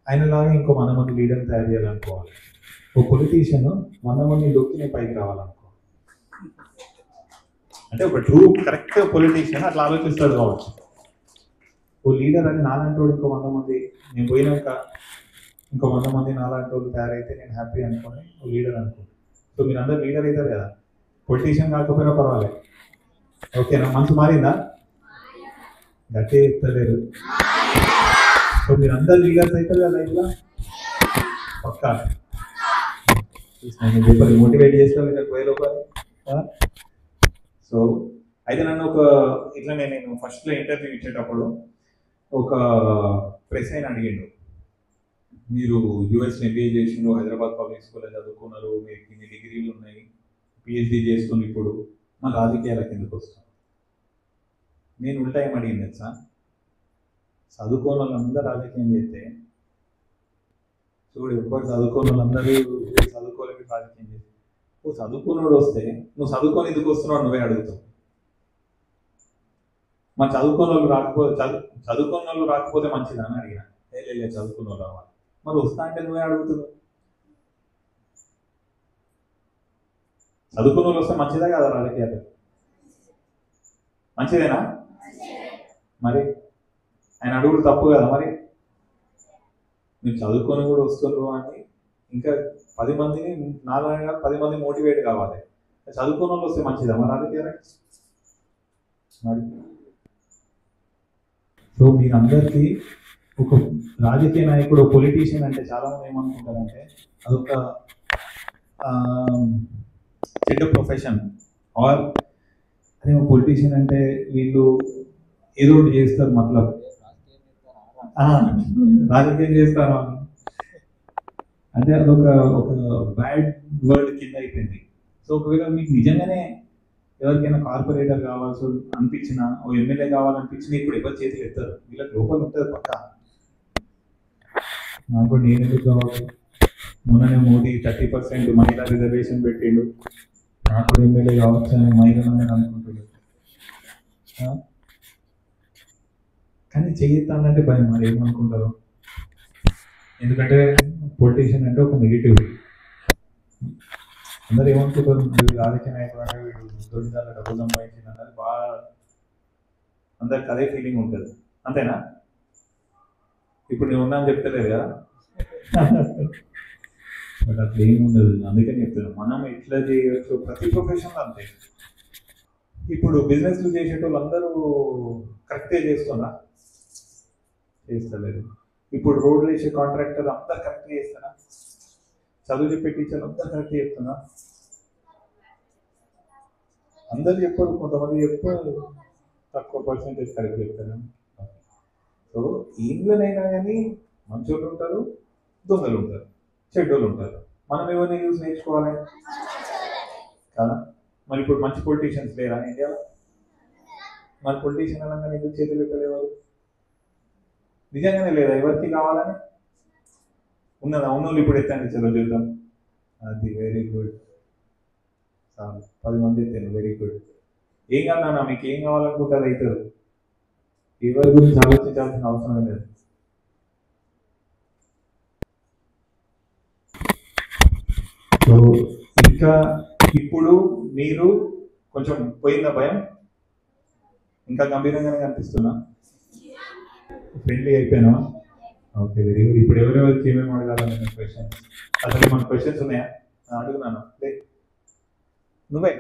ఆయనలాగా ఇంకో 100 మంది లీడర్ని తయారు చేయాలనుకోవాలి. ఓ పొలిటీషియన్ 100 మంది దొక్కి పైకి రావాలనుకో. అంటే ఒక ట్రూ కరెక్ట్ పొలిటీషియన్ అట్లా ఆలోచిస్తాడు కావచ్చు. ఓ లీడర్ అని నాలాంటి వాడు ఇంకో 100 మంది, నేను పోయినాక ఇంకో 100 మంది నాలాంటి వాళ్ళు తయారైతే నేను హ్యాపీ అనుకోని ఓ లీడర్ అనుకోండి. సో మీరు అందరు లీడర్ అవుతారు కదా, పొలిటీషియన్ కాకపోయినా పర్వాలేదు. ఓకేనా? మనసు మారిందా? గట్టే చెప్తలేరు. సో మీరు అందరు లీడర్స్ అవుతారు కదా లైఫ్లో, పక్కా. నేను చెప్పాలి, మోటివేట్ చేస్తాను మీరు పోయే లోపల. సో అయితే నన్ను ఒక ఇట్లనే నేను ఫస్ట్లో ఇంటర్వ్యూ ఇచ్చేటప్పుడు ఒక ప్రెస్ అయిన అడిగిండు, మీరు యూఎస్లో ఎంబీఏ చేసిండ్రు, హైదరాబాద్ పబ్లిక్ స్కూల్లో చదువుకున్నారు, మీకు ఇన్ని డిగ్రీలు ఉన్నాయి, పిహెచ్డీ చేస్తున్నారు, ఇప్పుడు మన రాజకీయాలకు ఎందుకు వస్తాం? నేను ఉల్టా ఏం అడిగింది తెలుసా? చదువుకోని వాళ్ళందరూ రాజకీయం చేస్తే, చూడు ఎప్పుడు చదువుకోని వాళ్ళందరూ చదువుకోలేక రాజకీయం చేస్తే, నువ్వు చదువుకున్నాడు వస్తే నువ్వు చదువుకొని ఎందుకు వస్తున్నావు నువ్వే అడుగుతావు. మన చదువుకున్న వాళ్ళు రాకపోతే మంచిదా అని అడిగిన. లేదు చదువుకున్న వాళ్ళు రావాలి. మరి వస్తా అంటే నువ్వే అడుగుతున్నావు. చదువుకున్న వాళ్ళు వస్తే మంచిదా కదా రాజకీయాలు? మంచిదేనా? మరి ఆయన అడుగుడు తప్పు కదా? మరి మీరు చదువుకొని కూడా వస్తున్నారు అని ఇంకా 10 మందిని, 10 మంది మోటివేట్ కావాలి. చదువుకున్న వాళ్ళు వస్తే మంచిదా మరి రాజకీయాలు? మరి సో మీరందరికీ ఒక రాజకీయ నాయకుడు, పొలిటీషియన్ అంటే చాలామంది ఏమనుకుంటారంటే అదొక చెడ్డ ప్రొఫెషన్, ఆర్ అదే పొలిటీషియన్ అంటే వీళ్ళు ఏదో ఒకటి చేస్తారు, మతలబ్ రాజకీయం చేస్తారు అంటే అదొక బ్యాడ్ వర్డ్ కింద అయిపోయింది. సో ఒకవేళ మీకు నిజంగానే ఎవరికైనా కార్పొరేటర్ కావాల్సి అనిపించినా, ఓ ఎమ్మెల్యే కావాలనిపించినా ఇప్పుడు ఎవరు చేతులు ఎత్తారు, వీళ్ళకి లోపల ఉంటుంది పక్క. నాకు నేను ఎందుకు కావాలి? మొన్ననే మోడీ 30% మహిళా రిజర్వేషన్ పెట్టిండు, నాకు కూడా ఎమ్మెల్యే కావచ్చు అని మహిళలను అనుకుంటున్నాడు. కానీ చేయిస్తానంటే భయం, మరి ఏమనుకుంటారు? ఎందుకంటే పొలిటీషియన్ అంటే ఒక నెగిటివ్. అందరు ఏమనుకుంటారు, రాజకీయ నాయకుడు అంటే వీడు దొరిదాల డబ్బులు సంపాదించింది అన్నది బాగా అందరికి అదే ఫీలింగ్ ఉంటుంది. అంతేనా? ఇప్పుడు నేను ఉన్నాను చెప్తలేదు కదా, బట్ అట్లా ఏముండదు. అందుకని చెప్తున్నాను, మనం ఎట్లా చేయవచ్చు ప్రతి ప్రొఫెషన్లో అంతే. ఇప్పుడు బిజినెస్లు చేసేటోళ్ళు అందరూ కరెక్టే చేస్తున్నా? చేస్తలేదు. ఇప్పుడు రోడ్లు వేసే కాంట్రాక్టర్ అందరు కరెక్ట్ చేస్తారా? చదువు చెప్పే టీచర్లు అందరు కరెక్ట్ చెప్తున్నా? అందరు చెప్పరు, కొంతమంది చెప్పారు, తక్కువ పర్సెంటేజ్ కరెక్ట్ చెప్తారు. సో ఇంట్లోనైనా కానీ మంచోళ్ళు ఉంటారు, దొంగలు ఉంటారు, చెడ్డోళ్ళు ఉంటారు. మనం ఎవరిని యూజ్ నేర్చుకోవాలి కదా? మరి ఇప్పుడు మంచి పొలిటీషియన్స్ లేరా ఇండియాలో? మరి పొలిటీషియన్ అనగా ఎందుకు చేతులు పెట్టలేవారు? నిజంగానే లేదా? ఎవరికి కావాలని ఉన్నదా? ఉన్నోళ్ళు ఇప్పుడు ఎత్తండి, చలో చూద్దాం. అది వెరీ గుడ్, చాలు 10 మంది ఎత్తాను, వెరీ గుడ్. ఏం కాదన్నా, మీకు ఏం కావాలనుకుంటే అది అవుతారు. ఎవరి గురించి ఆలోచించాల్సిన అవసరం లేదు. సో ఇంకా ఇప్పుడు మీరు కొంచెం పోయిందా భయం? ఇంకా గంభీరంగానే కనిపిస్తున్నా? ఫ్రెండ్లీ అయిపోయాను. Okay, very good. ఇప్పుడు ఎవరెవరికి ఏమేమి అడగాలని క్వశ్చన్స్? అసలు మన క్వశ్చన్స్ ఉన్నాయా? అడుగున్నాను. నువ్వే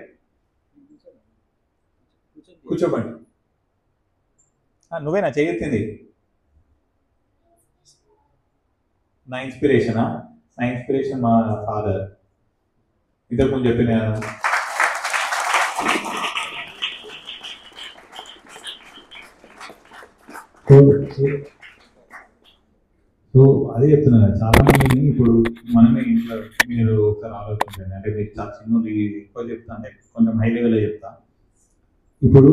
కూర్చోబండి. నువ్వేనా చేయొచ్చింది? నా ఇన్స్పిరేషనా? నా ఇన్స్పిరేషన్ మా ఫాదర్. ఇంతకుముందు చెప్పిన సో అదే చెప్తున్నా, చాలా మందిని ఇప్పుడు మనమే ఇంట్లో మీరు ఒకసారి ఆలోచించండి. అంటే మీరు చాలా చిన్నది ఎక్కువ చెప్తా, అంటే కొంచెం హై లెవెల్లో చెప్తా. ఇప్పుడు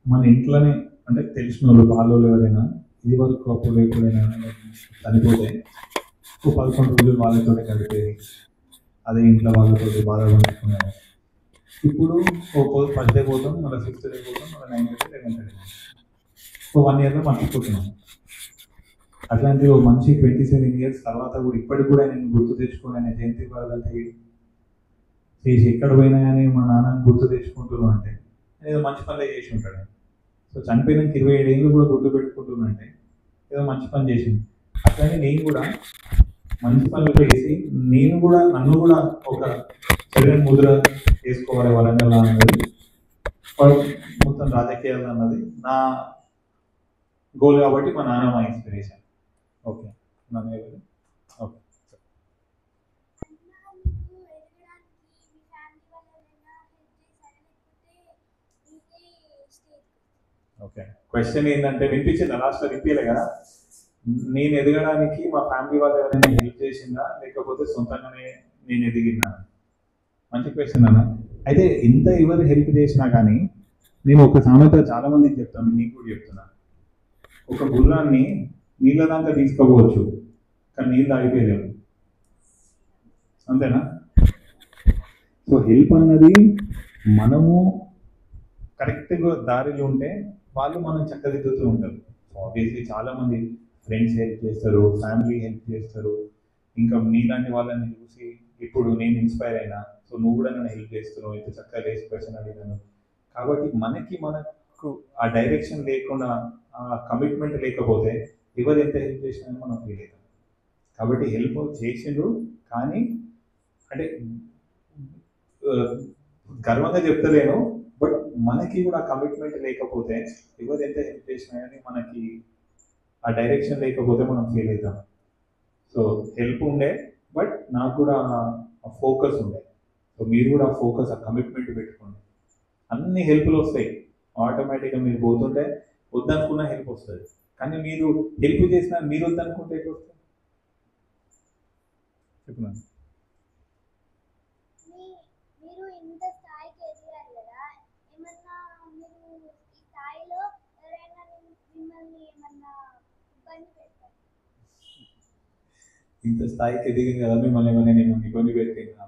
మన ఇంట్లోనే అంటే తెలిసిన వాళ్ళు వాళ్ళు ఎవరైనా ఇది వరకు అప్పుడు ఎప్పుడైనా చనిపోతే 11 రోజులు వాళ్ళతో గడిపేది, అదే ఇంట్లో వాళ్ళతో బాగా పంచుకున్నాను. ఇప్పుడు ఫస్ట్ డే పోతాం, మళ్ళీ 6th డే పోతాం, మళ్ళీ 9th డే 11th డే 1 yearలో మర్చిపోతున్నాం. అట్లాంటి ఓ మంచి 27 years తర్వాత కూడా ఇప్పటికి కూడా నేను గుర్తు తెచ్చుకొని ఆయన జయంతి బాధంతా చేసి ఎక్కడ పోయినా కానీ మా నాన్నని గుర్తు తెచ్చుకుంటున్నాను అంటే ఏదో మంచి పనులే చేసి ఉంటాడు. సో చనిపోయినాక 27 ఏళ్ళు కూడా గుర్తు పెట్టుకుంటున్నా అంటే ఏదో మంచి పని చేసింది. అట్లానే నేను కూడా మంచి పనులు చేసి నేను కూడా నన్ను కూడా ఒక చదివిన ముద్ర వేసుకోవాలి వరంగల్ అన్నది, మొత్తం రాజకీయాలు అన్నది నా గోల్. కాబట్టి మా నాన్న మా inspiration. Okay, okay. Okay, question ఏంటంటే వినిపించిందా? లాస్ట్లో వినిపించలే కదా. నేను ఎదగడానికి మా ఫ్యామిలీ వాళ్ళు ఎవరైనా హెల్ప్ చేసిందా, లేకపోతే సొంతంగానే నేను ఎదిగినా? మంచి క్వశ్చన్ అన్న. అయితే ఇంత ఎవరు హెల్ప్ చేసినా కానీ నేను ఒక సామెత చాలా మందికి చెప్తాను, నీకు కూడా చెప్తున్నా. ఒక గుర్రాన్ని నీళ్ళ దాకా తీసుకోవచ్చు, కానీ నీళ్ళు తాగిపోయలేము. అంతేనా? సో హెల్ప్ అన్నది మనము కరెక్ట్గా దారిలో ఉంటే వాళ్ళు మనం చక్కదిద్దుతూ ఉంటారు. సో ఆబ్వియస్లీ చాలామంది ఫ్రెండ్స్ హెల్ప్ చేస్తారు, ఫ్యామిలీ హెల్ప్ చేస్తారు. ఇంకా మీలాంటి వాళ్ళని చూసి ఇప్పుడు నేను ఇన్స్పైర్ అయినా. సో నువ్వు కూడా నన్ను హెల్ప్ చేస్తున్నావు, ఇంత చక్కగా లేచి క్వశ్చన్ అడిగాను. కాబట్టి మనకు ఆ డైరెక్షన్ లేకుండా, ఆ కమిట్మెంట్ లేకపోతే ఎవరు ఎంత హెల్ప్ చేసినా మనం ఫీల్ అవుతాం. కాబట్టి హెల్ప్ చేసిండ్రు, కానీ అంటే గర్వంగా చెప్తలేను, బట్ మనకి కూడా కమిట్మెంట్ లేకపోతే ఎవరు ఎంత హెల్ప్ చేసినా కానీ మనకి ఆ డైరెక్షన్ లేకపోతే మనం ఫీల్ అవుతాం. సో హెల్ప్ ఉండే, బట్ నాకు కూడా ఫోకస్ ఉండే. సో మీరు కూడా ఆ ఫోకస్, ఆ కమిట్మెంట్ పెట్టుకోండి. అన్ని హెల్ప్లు వస్తాయి ఆటోమేటిక్గా. మీరు పోతుంటే వద్దనుకున్న హెల్ప్ వస్తుంది, కానీ మీరు హెల్ప్ చేసినా మీరు వద్దనుకుంటే ఎట్లా వస్తుంది చెప్పున్నాను. ఇంత స్థాయికి ఎదిగింది కదా మిమ్మల్ని ఏమైనా నేను ఇబ్బంది పెట్టినా?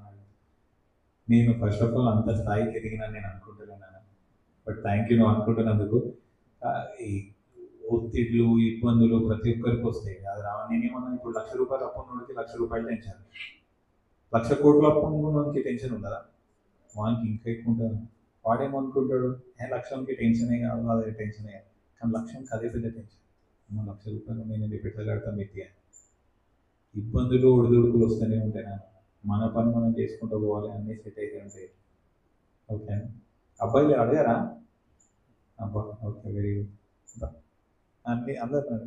నేను ఫస్ట్ ఆఫ్ ఆల్ అంత స్థాయికి ఎదిగినా నేను అనుకుంటున్నాను, బట్ థ్యాంక్ యూ నువ్వు అనుకుంటున్నందుకు. ఈ ఒత్తిడ్లు, ఇబ్బందులు ప్రతి ఒక్కరికి వస్తాయి. అది నేనేమన్నా ఇప్పుడు 1,00,000 రూపాయలు అప్పు ఉన్నోడికి 1,00,000 రూపాయలు టెన్షన్, 1,00,000 కోట్లు అప్పు ఉన్నోడికి టెన్షన్ ఉంటుందా? వానికి ఇంకా ఎక్కువ ఉంటుంది. వాడేమనుకుంటాడు, 1,00,000కి టెన్షనే కాదు, అదే టెన్షనే కాదు. కానీ 1,00,000కి అదే పెద్ద టెన్షన్. 1,00,000 రూపాయలు నేను ఎట్లా కడతాం ఎత్తి అని. ఇబ్బందులు ఒడిదుడుకులు వస్తూనే ఉంటాయి. మన పని మనం చేసుకుంటూ పోవాలి, అన్నీ సెట్ అయితే ఉంటాయి. ఓకే, అబ్బాయిలు అడిగారా? అబ్బా, ఓకే, వెరీ గుడ్. అన్నీ అందరు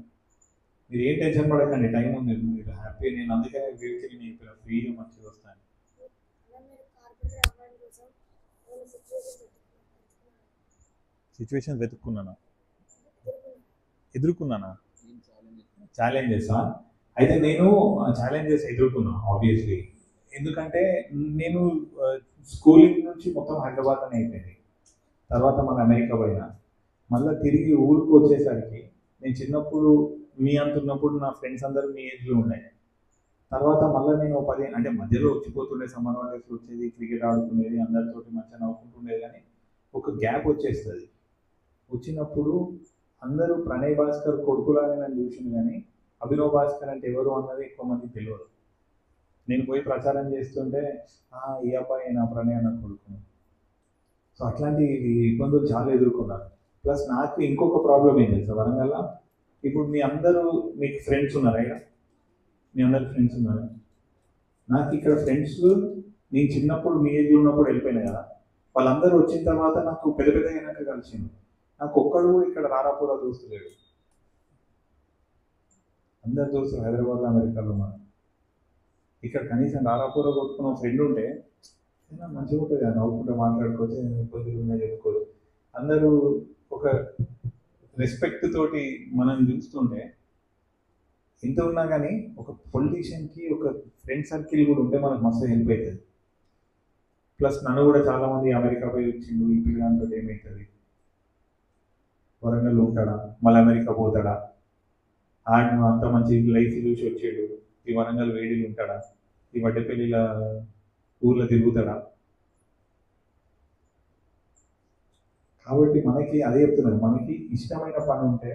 మీరు ఏం టెన్షన్ పడకండి, టైం ఉంది, మీరు హ్యాపీ. నేను అందుకనే వీరికి నేను ఫ్రీగా మంచిగా వస్తాను. సిచ్యువేషన్ ఎదుర్కొన్నానా? ఛాలెంజెస్ అయితే నేను ఛాలెంజెస్ ఎదుర్కొన్నాను ఆబ్వియస్లీ. ఎందుకంటే నేను స్కూలింగ్ నుంచి మొత్తం హైదరాబాద్లోనే అయిపోయింది. తర్వాత మన అమెరికా పోయినా, మళ్ళీ తిరిగి ఊరికి వచ్చేసరికి నేను చిన్నప్పుడు మీ అంత ఉన్నప్పుడు నా ఫ్రెండ్స్ అందరూ మీ ఏజ్లో ఉన్నాయి. తర్వాత మళ్ళీ నేను 10 అంటే మధ్యలో వచ్చిపోతుండే, సమ్మర్ హాలిడేస్ వచ్చేది, క్రికెట్ ఆడుకునేది, అందరితోటి మంచిగా నవ్వుకుంటుండేది. కానీ ఒక గ్యాప్ వచ్చేస్తుంది. వచ్చినప్పుడు అందరూ ప్రణయ్ భాస్కర్ కొడుకులానే నన్ను చూసింది, కానీ అభినవ్ భాస్కర్ అంటే ఎవరు అన్నది ఎక్కువ మందికి తెలియదు. నేను పోయి ప్రచారం చేస్తుంటే ఈ అబ్బాయి నా ప్రణయ్ అన్న కొడుకు. సో అట్లాంటి ఇబ్బందులు చాలా ఎదుర్కొన్నాను. ప్లస్ నాకు ఇంకొక ప్రాబ్లం ఏం తెలుసా వరంగల్లో, ఇప్పుడు మీకు ఫ్రెండ్స్ ఉన్నారా ఇక్కడ? మీ అందరికి ఫ్రెండ్స్ ఉన్నారు. నాకు ఇక్కడ ఫ్రెండ్స్ నేను చిన్నప్పుడు మీ ఏజ్లో ఉన్నప్పుడు వెళ్ళిపోయినా కదా, వాళ్ళందరూ వచ్చిన తర్వాత నాకు పెద్ద పెద్ద అయినాక కలిసింది. నాకు ఒక్కడు కూడా ఇక్కడ రారాపురా దోస్తులేడు. అందరు దోస్తులు హైదరాబాద్లో అమెరికాలో ఉన్నారు. ఇక్కడ కనీసం రారాపురా కొట్టుకున్న ఫ్రెండ్ ఉంటే మంచిగా ఉంటుంది కదా, నవ్వుకుంటూ మాట్లాడుకోవచ్చు, ఇబ్బందులు ఉన్నాయి చెప్పుకోవచ్చు. అందరూ ఒక రెస్పెక్ట్ తోటి మనం చూస్తుంటే ఎంత ఉన్నా కానీ ఒక పొలిటీషియన్కి ఒక ఫ్రెండ్ సర్కిల్ కూడా ఉంటే మనకు మస్తు హెల్ప్ అవుతుంది. ప్లస్ నన్ను కూడా చాలామంది అమెరికా పోయి వచ్చిండు, ఈ పిల్లలతో ఏమవుతుంది, వరంగల్ ఉంటాడా, మళ్ళీ అమెరికా పోతాడా, ఆడు అంత మంచి లైఫ్ చూసి వచ్చాడు, ఈ వరంగల్ వేడిలు ఉంటాడా, ఈ వడ్డేపల్లిల ఊర్లో తిరుగుతాడా. కాబట్టి మనకి అదే చెప్తున్నది, మనకి ఇష్టమైన పని ఉంటే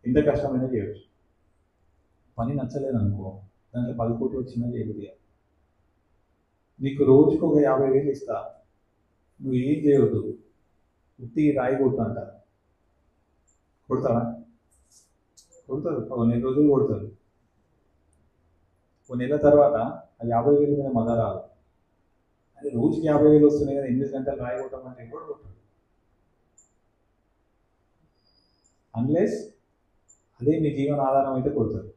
ఎంత కష్టమైనా చేయవచ్చు. పని నచ్చలేదు అనుకో, దాంట్లో 10 కోట్లు వచ్చినా చేయబుద్ది. నీకు రోజుకు ఒక 50,000 ఇస్తా, నువ్వు ఏం చేయవద్దు, ఉత్తి రాయి కొట్టు అంటారు. కొడతారా? కొడతారు. 1 నెల రోజులు కొడతారు. 1 నెల తర్వాత ఆ 50,000 మీద మళ్ళా రాదు. అది రోజుకి 50,000 వస్తున్నాయి కదా, 8 గంటలు రాయి కొట్టమంటే కూడా కొట్టారు. అన్లెస్ అదే మీ జీవన ఆధారం అయితే కొడతారు.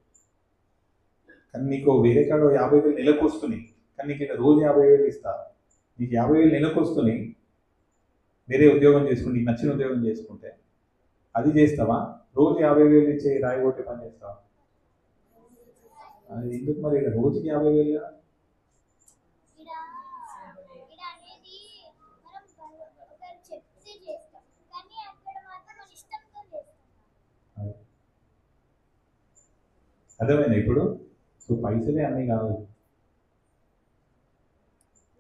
కానీ నీకు వేరే కాడ 50,000 నెలకు వస్తున్నాయి, కానీ నీకు ఇక్కడ రోజు 50,000 ఇస్తా, నీకు 50,000 నెలకు వస్తున్నాయి, వేరే ఉద్యోగం చేసుకుని నీకు నచ్చిన ఉద్యోగం చేసుకుంటే అది చేస్తావా? రోజు 50,000 ఇచ్చే రాయి కొట్టే పని చేస్తావా? అది ఎందుకు మరి? ఇక్కడ రోజుకి 50,000 కదా. అర్థమైందా ఇప్పుడు? సో పైసలే అన్నీ కాదు,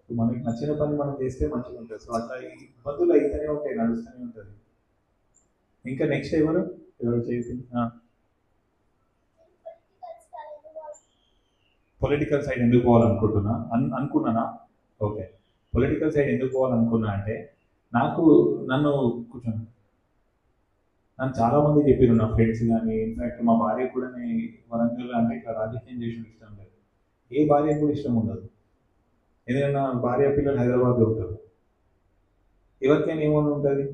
మనకి నచ్చిన పని మనం చేస్తే మంచిగా ఉంటుంది. సో అట్లా ఇబ్బందులు అయితేనే ఉంటాయి, నడుస్తూనే ఉంటుంది. ఇంకా నెక్స్ట్ ఎవరు చేసి పొలిటికల్ సైడ్ ఎందుకు అనుకున్నానా? ఓకే, పొలిటికల్ సైడ్ ఎందుకు పోవాలనుకున్నా అంటే నన్ను చాలామంది చెప్పారు, నా ఫ్రెండ్స్ కానీ, ఇన్ఫాక్ట్ మా భార్య కూడా వరంగల్ అంటే ఇట్లా రాజకీయం చేయడం ఇష్టం లేదు. ఏ భార్య కూడా ఇష్టం ఉండదు, ఎందుకంటే భార్య పిల్లలు హైదరాబాద్లో ఉంటారు. ఎవరికైనా ఏమని ఉంటుంది,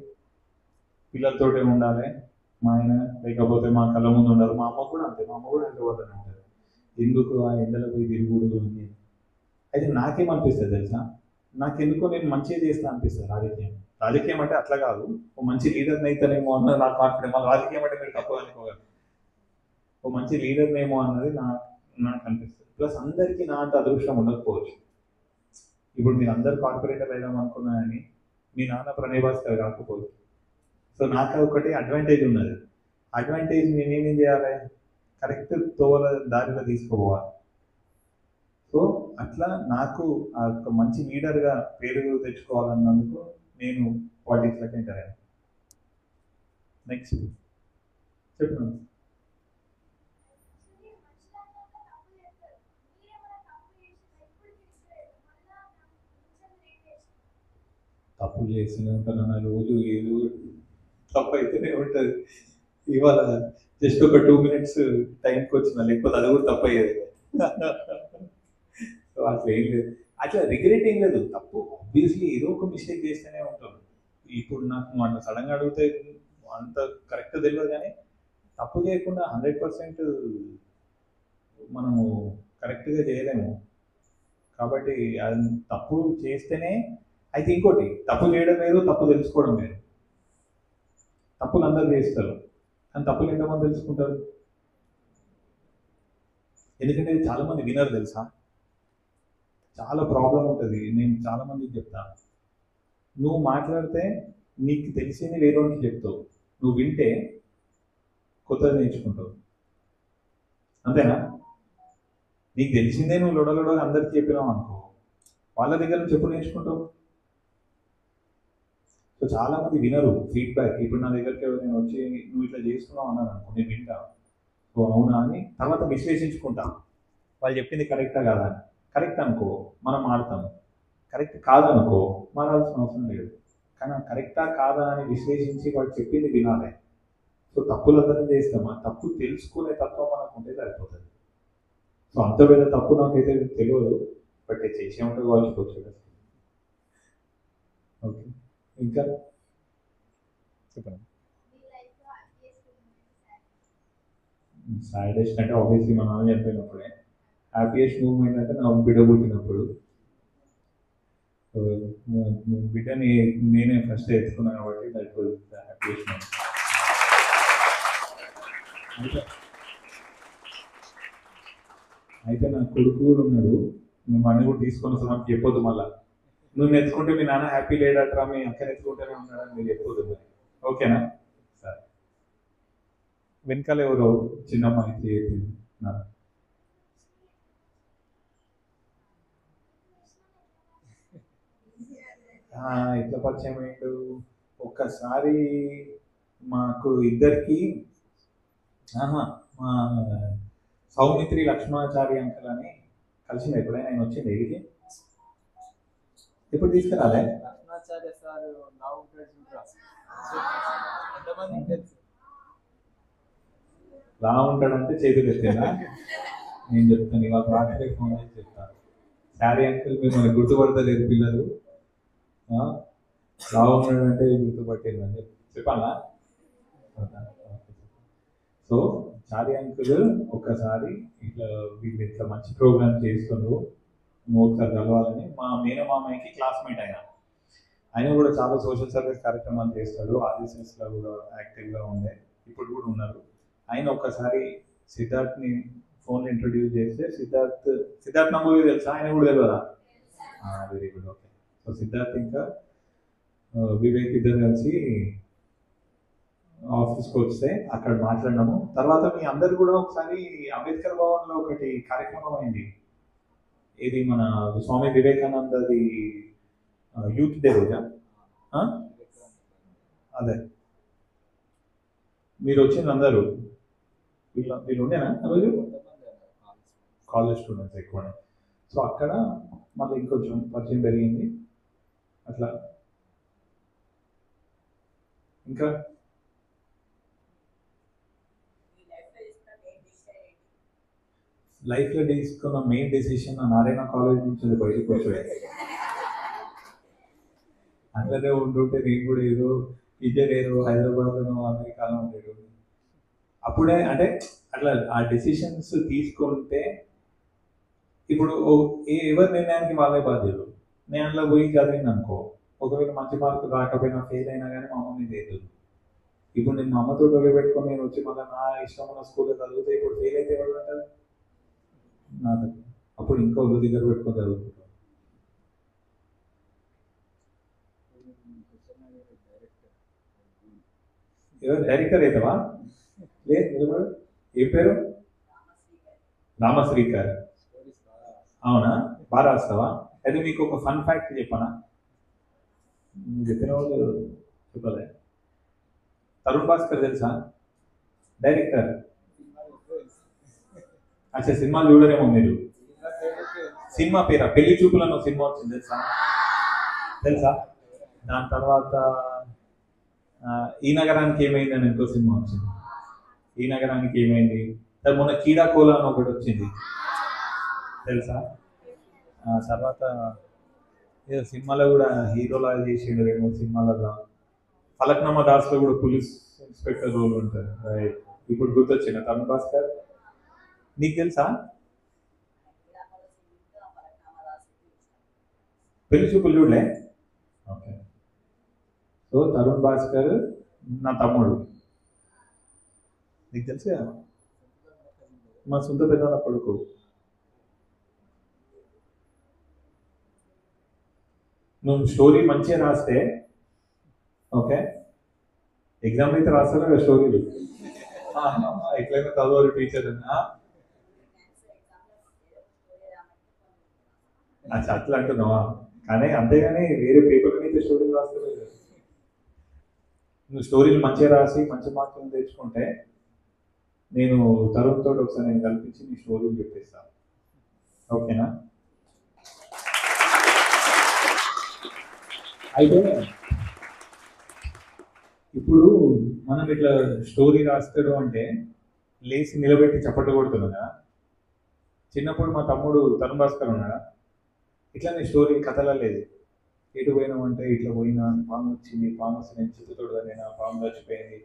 పిల్లలతోటే ఉండాలి, మా ఆయన లేకపోతే మా కళ్ళ ముందు ఉండాలి. మా అమ్మ కూడా అంతే, మా అమ్మ కూడా హైదరాబాద్లోనే ఉంటుంది. ఎందుకు ఆ ఎండలో పోయి తిరుగుడు అని. అయితే నాకేమనిపిస్తుంది తెలుసా, నాకెందుకో నేను మంచిగా చేస్తా అనిపిస్తుంది రాజకీయం అంటే అట్లా కాదు, ఓ మంచి లీడర్ని అయితేనేమో అన్నది నాకు కాన్ఫిడెంట్. మళ్ళీ రాజకీయం అంటే మీరు తక్కువ అనుకోగలరు, ఓ మంచి లీడర్నేమో అన్నది నాకు అనిపిస్తుంది. ప్లస్ అందరికీ నా అంత అదృష్టం ఉండకపోవచ్చు. ఇప్పుడు మీరు అందరు కార్పొరేటర్ అయిదాం అనుకున్నా కానీ మీ నాన్న ప్రణయ్ భాస్కర్ కాకపోవచ్చు. సో నాకు ఒకటి అడ్వాంటేజ్ ఉన్నది. అడ్వాంటేజ్ నేనేం చేయాలి, కరెక్ట్ దారిలో తీసుకుపోవాలి. సో అట్లా నాకు ఆ ఒక మంచి లీడర్గా పేరు తెచ్చుకోవాలన్నందుకు నేను పాలిటిక్స్లోకి ఎంటర్ అయ్యాను. నెక్స్ట్ చెప్పండి. తప్పులు చేసినాక నా రోజు ఏదో తప్పు అయితేనే ఉంటుంది. ఇవాళ జస్ట్ ఒక 2 minutes టైంకి వచ్చిన, లేకపోతే అది కూడా తప్పు అయ్యేది. సో అట్లా ఏం లేదు, అట్లా రిగ్రెట్ ఏం లేదు. తప్పు ఆబ్వియస్లీ ఏదో ఒక మిస్టేక్ చేస్తూనే ఉంటాం. ఇప్పుడు నాకు అట్లా సడన్గా అడిగితే అంత కరెక్ట్ తెలియదు, కానీ తప్పు చేయకుండా 100% మనము కరెక్ట్గా చేయలేము. కాబట్టి అది తప్పు చేస్తేనే. అయితే ఇంకోటి, తప్పు చేయడం వేరు, తప్పు తెలుసుకోవడం వేరు. తప్పులు అందరూ చేస్తారు, కానీ తప్పులు ఎంతమంది తెలుసుకుంటారు? ఎందుకంటే చాలామంది వినరు తెలుసా. చాలా ప్రాబ్లం ఉంటుంది. నేను చాలామందికి చెప్తాను, నువ్వు మాట్లాడితే నీకు తెలిసింది వేరేవాడికి చెప్తావు, నువ్వు వింటే కొత్తది నేర్చుకుంటావు. అంతేనా? నీకు తెలిసిందే నువ్వు లొడలొడ అందరికి చెప్పినావు అనుకో, వాళ్ళ దగ్గర నుంచి ఎప్పుడు నేర్చుకుంటావు? సో చాలామంది వినరు ఫీడ్బ్యాక్. ఇప్పుడు నా దగ్గరికి నేను వచ్చి నువ్వు ఇట్లా చేస్తున్నావు అన్నాను అనుకో, నేను వింటా, సో అవునా అని తర్వాత విశ్లేషించుకుంటా, వాళ్ళు చెప్పింది కరెక్టా కాదా అని. కరెక్ట్ అనుకో మనం ఆడతాము, కరెక్ట్ కాదనుకో మారాల్సిన అవసరం లేదు. కానీ కరెక్టా కాదా అని విశ్లేషించి వాడు చెప్పింది వినాలి. సో తప్పులందరం చేస్తామా, తప్పు తెలుసుకునే తత్వం మనకు ఉంటే సరిపోతుంది. సో అంత పెద్ద తప్పు నాకైతే తెలియదు, బట్ చేసే ఉంటుంది వాళ్ళకి వచ్చేది. ఓకే, ఇంకా చెప్పండి. సాడెస్ట్ అంటే ఆబ్వియస్లీ మా నాన్న చనిపోయినప్పుడే. హ్యాపీయెస్ట్ మూమెంట్ అంటే నా బిడ్డ పుట్టినప్పుడు. బిడ్డని నేనే ఫస్ట్ ఎత్తుకున్నాను కాబట్టి that was the happiest moment. అయితే నా కొడుకు కూడా ఉన్నాడు, మేము అన్ని కూడా తీసుకొని వస్తాం, నాకు చెప్పొద్దు మళ్ళా. నువ్వు ఎత్తుకుంటే మీ నాన్న హ్యాపీ లేడట్రా, మీ అక్కని ఎత్తుకుంటేనే ఉన్నాడని మీరు చెప్పొద్దు మరి. ఓకేనా? సరే. వెనకాల ఎవరో చిన్నమ్మాయి ఎట్లా పరిచయం అయ్యాడు? ఒక్కసారి మాకు ఇద్దరికి మా సౌమిత్రి లక్ష్మణాచారి అంకల్ అని కలిసింది. ఎప్పుడైనా ఆయన వచ్చింది ఎదిగి? ఎప్పుడు తీసుకురాలే? లా ఉంటాడంటే చేతులు ఎత్తేనా? నేను చెప్తాను, ఇవాళ రాత్రి ఫోన్ చేసి చెప్తాను. శారీ అంకుల్ మిమ్మల్ని గుర్తుపడతలేదు పిల్లలు, లా ఉన్నాడంటే గుర్తుపట్టిందని చెప్పాలా? సో చారి అంకుల్ ఒకసారి ఇట్లా వీళ్ళు ఇట్లా మంచి ప్రోగ్రామ్ చేస్తుండ్రు, నువ్వు ఒకసారి కలవాలని. మా మేనమామయ్యకి క్లాస్మేట్ ఆయన కూడా చాలా సోషల్ సర్వీస్ కార్యక్రమాలు చేస్తాడు, ఆర్ఎస్ఎస్లో కూడా యాక్టివ్గా ఉండే, ఇప్పుడు కూడా ఉన్నారు. ఆయన ఒక్కసారి సిద్ధార్థ్ని ఫోన్లో ఇంట్రొడ్యూస్ చేస్తే, సిద్ధార్థ్ నా మూవీ తెలుసా? ఆయన కూడా తెలియదా? Very good. Okay. So Siddharth ఇంకా వివేక్ ఇద్దరు కలిసి ఆఫీస్కి వస్తే అక్కడ మాట్లాడినాము. తర్వాత మీ అందరు కూడా ఒకసారి అంబేద్కర్ భవన్లో ఒకటి కార్యక్రమం అయింది, ఇది మన స్వామి వివేకానందది యూత్ డే రోజా? అదే మీరు వచ్చింది అందరూ, వీళ్ళు ఉండేనా రోజు? కాలేజ్ స్టూడెంట్స్ ఎక్కువ. సో అక్కడ మళ్ళీ ఇంకొంచెం పరిచయం పెరిగింది అట్లా. ఇంకా లైఫ్లో తీసుకున్న మెయిన్ డెసిషన్ నారాయణ కాలేజ్ నుంచి బయటకు వచ్చాడు. అట్లనే ఉంటుంటే నేను కూడా ఏదో ఇంజనీర్ హైదరాబాద్లో అమెరికాలో ఉండేది. అప్పుడే అంటే అట్లా ఆ డెసిషన్స్ తీసుకుంటే ఇప్పుడు ఎవరి నిర్ణయానికి వాళ్ళే బాధ్యులు. నేను అట్లా పోయి చదివింది అనుకో, ఒకవేళ మంచి మార్కులు రాకపోయినా ఫెయిల్ అయినా కానీ మా అమ్మ మీద లేదు. ఇప్పుడు నేను మా అమ్మతో పెట్టుకొని నేను వచ్చి మళ్ళీ నా ఇష్టం ఉన్న స్కూల్లో చదివితే ఇప్పుడు ఫెయిల్ అయితే ఎవరు అంటారు? నా దగ్గర. అప్పుడు ఇంకా ఒళ్ళు దగ్గర పెట్టుకొని చదువుకుంటాం. ఎవరు డైరెక్టర్ అవుతావా? లేదు నిలబడు. ఏ పేరు? రామశ్రీకర్. అవునా? బాగా రాస్తావా? అయితే మీకు ఒక ఫన్ ఫ్యాక్ట్ చెప్పనా? చెప్పిన వాళ్ళు చెప్పలే. తరుణ్ భాస్కర్ తెలుసా? డైరెక్టర్. అచ్చా, సినిమాలు చూడరేమో మీరు. సినిమా పేరా? పెళ్లి చూపులను సినిమా వచ్చింది తెలుసా? తెలుసా? దాని తర్వాత ఈ నగరానికి ఏమైంది అని ఇంకో సినిమా వచ్చింది. ఈ నగరానికి ఏమైంది? మొన్న కీడాకోలా అని ఒకటి వచ్చింది తెలుసా? తర్వాత ఏదో సినిమాలో కూడా హీరోలా చేసిండు 2-3 సినిమాలలో. ఫలక్నామా దాస్లో కూడా పోలీస్ ఇన్స్పెక్టర్ రోల్ ఉంటారు. రైట్, ఇప్పుడు గుర్తొచ్చిన తరుణ్ భాస్కర్. నీకు తెలుసా? పెళ్లి చూపులు చూడలే? ఓకే. సో తరుణ్ భాస్కర్ నా తమ్ముడు, నీకు తెలుసు కదా, మా సొంత పెద్దల కొడుకు. నువ్వు స్టోరీ మంచిగా రాస్తే ఓకే, ఎగ్జామ్ అయితే రాస్తాను కదా స్టోరీలు, ఎట్లయినా చదవాలి టీచర్ అచ్చా అట్లా అంటున్నావా? కానీ అంతేగాని వేరే పేపర్ అయితే స్టోరీలు రాస్తలేదు. నువ్వు స్టోరీలు మంచిగా రాసి మంచి మార్కులు తెచ్చుకుంటే నేను తరుణ్ తోటి ఒకసారి నేను కల్పించి నీ స్టోరీలు చెప్పేస్తాను. ఓకేనా? అయితే ఇప్పుడు మనం ఇట్లా స్టోరీ రాస్తాడు అంటే లేచి నిలబెట్టి చప్పట్లు కొడుతున్నాం కదా. చిన్నప్పుడు మా తమ్ముడు తరుణ్ భాస్కర్ ఉన్నాడా, ఇట్లానే స్టోరీ కథలా లేదు. ఎటు పోయినామంటే ఇట్లా పోయినా, పాము వచ్చింది, పాము వస్తే నేను చిత్తుతోడు నేను పాము చచ్చిపోయింది,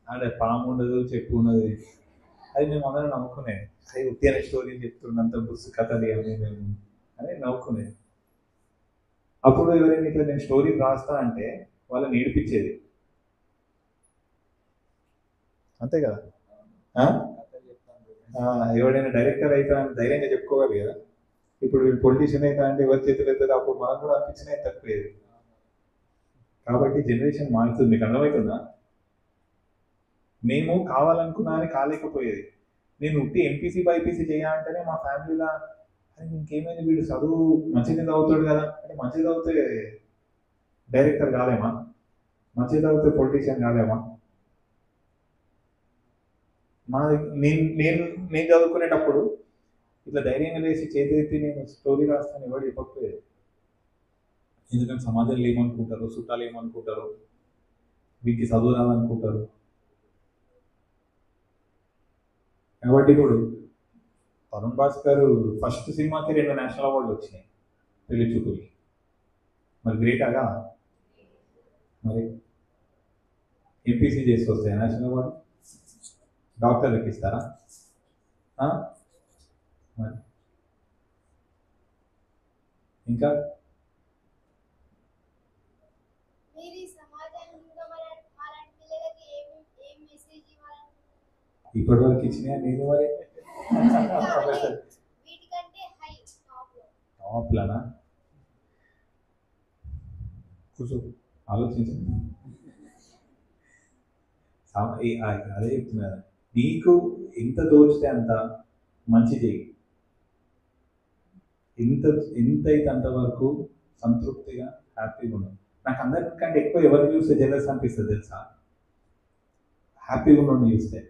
అదే పాము ఉండదు చెప్పు ఉన్నది. అది మేము అందరం నవ్వుకునేది. అది ఉత్తిన స్టోరీ చెప్తున్నంత బుస్ కథలు ఏమీ మేము అని నవ్వుకునేది. అప్పుడు ఎవరైనా ఇట్లా నేను స్టోరీ రాస్తా అంటే వాళ్ళని ఏడిపించేది, అంతే కదా. ఎవరైనా డైరెక్టర్ అయితే ధైర్యంగా చెప్పుకోవాలి కదా. ఇప్పుడు పొలిటీషియన్ అయితే అంటే ఎవరి చేతులు అవుతుంది, అప్పుడు మనం కూడా అనిపించినా తప్పిపోయేది. కాబట్టి జనరేషన్ మారుతుంది, మీకు అర్థమవుతుందా. మేము కావాలనుకున్నా అని కాలేకపోయేది. నేను ఉట్టి ఎంపీసీ బైపీసీ చేయాలంటేనే మా ఫ్యామిలీలో అని ఇంకేమైంది వీడు చదువు మంచిగా చదువుతాడు కదా అంటే, మంచిగా చదివితే డైరెక్టర్ కాలేమా, మంచిగా చదివితే పొలిటీషియన్ కాలేమా. మా నేను నేను నేను చదువుకునేటప్పుడు ఇట్లా ధైర్యంగా లేచి చేతి నేను స్టోరీ రాస్తాను ఎవరు చెప్పకపోయేది. ఎందుకంటే సమాజంలో ఏమనుకుంటారు, చుట్టాలు ఏమనుకుంటారు, వీటికి చదువు రాదనుకుంటారు. కాబట్టి ఇప్పుడు తరుణ్ భాస్కర్ ఫస్ట్ సినిమాకి 2 నేషనల్ అవార్డులు వచ్చినాయి పెళ్లి చూపులకి. మరి గ్రేట్ అగా. మరి ఎంపీసీ చేసి వస్తాయి నేషనల్ అవార్డు, డాక్టర్లకు ఇస్తారా మరి. ఇంకా ఇప్పటి వరకు ఇచ్చినా నేను మరి టాప్లనా కూర్చో ఆలోచించండి. అదే చెప్తున్నా, నీకు ఎంత దోచితే అంత మంచి చేయి, ఎంత అయితే అంతవరకు సంతృప్తిగా హ్యాపీగా ఉండదు. నాకు అందరికంటే ఎక్కువ ఎవరిని చూస్తే జెలస్ అనిపిస్తుంది తెలుసా, హ్యాపీగా ఉండడం చూస్తే.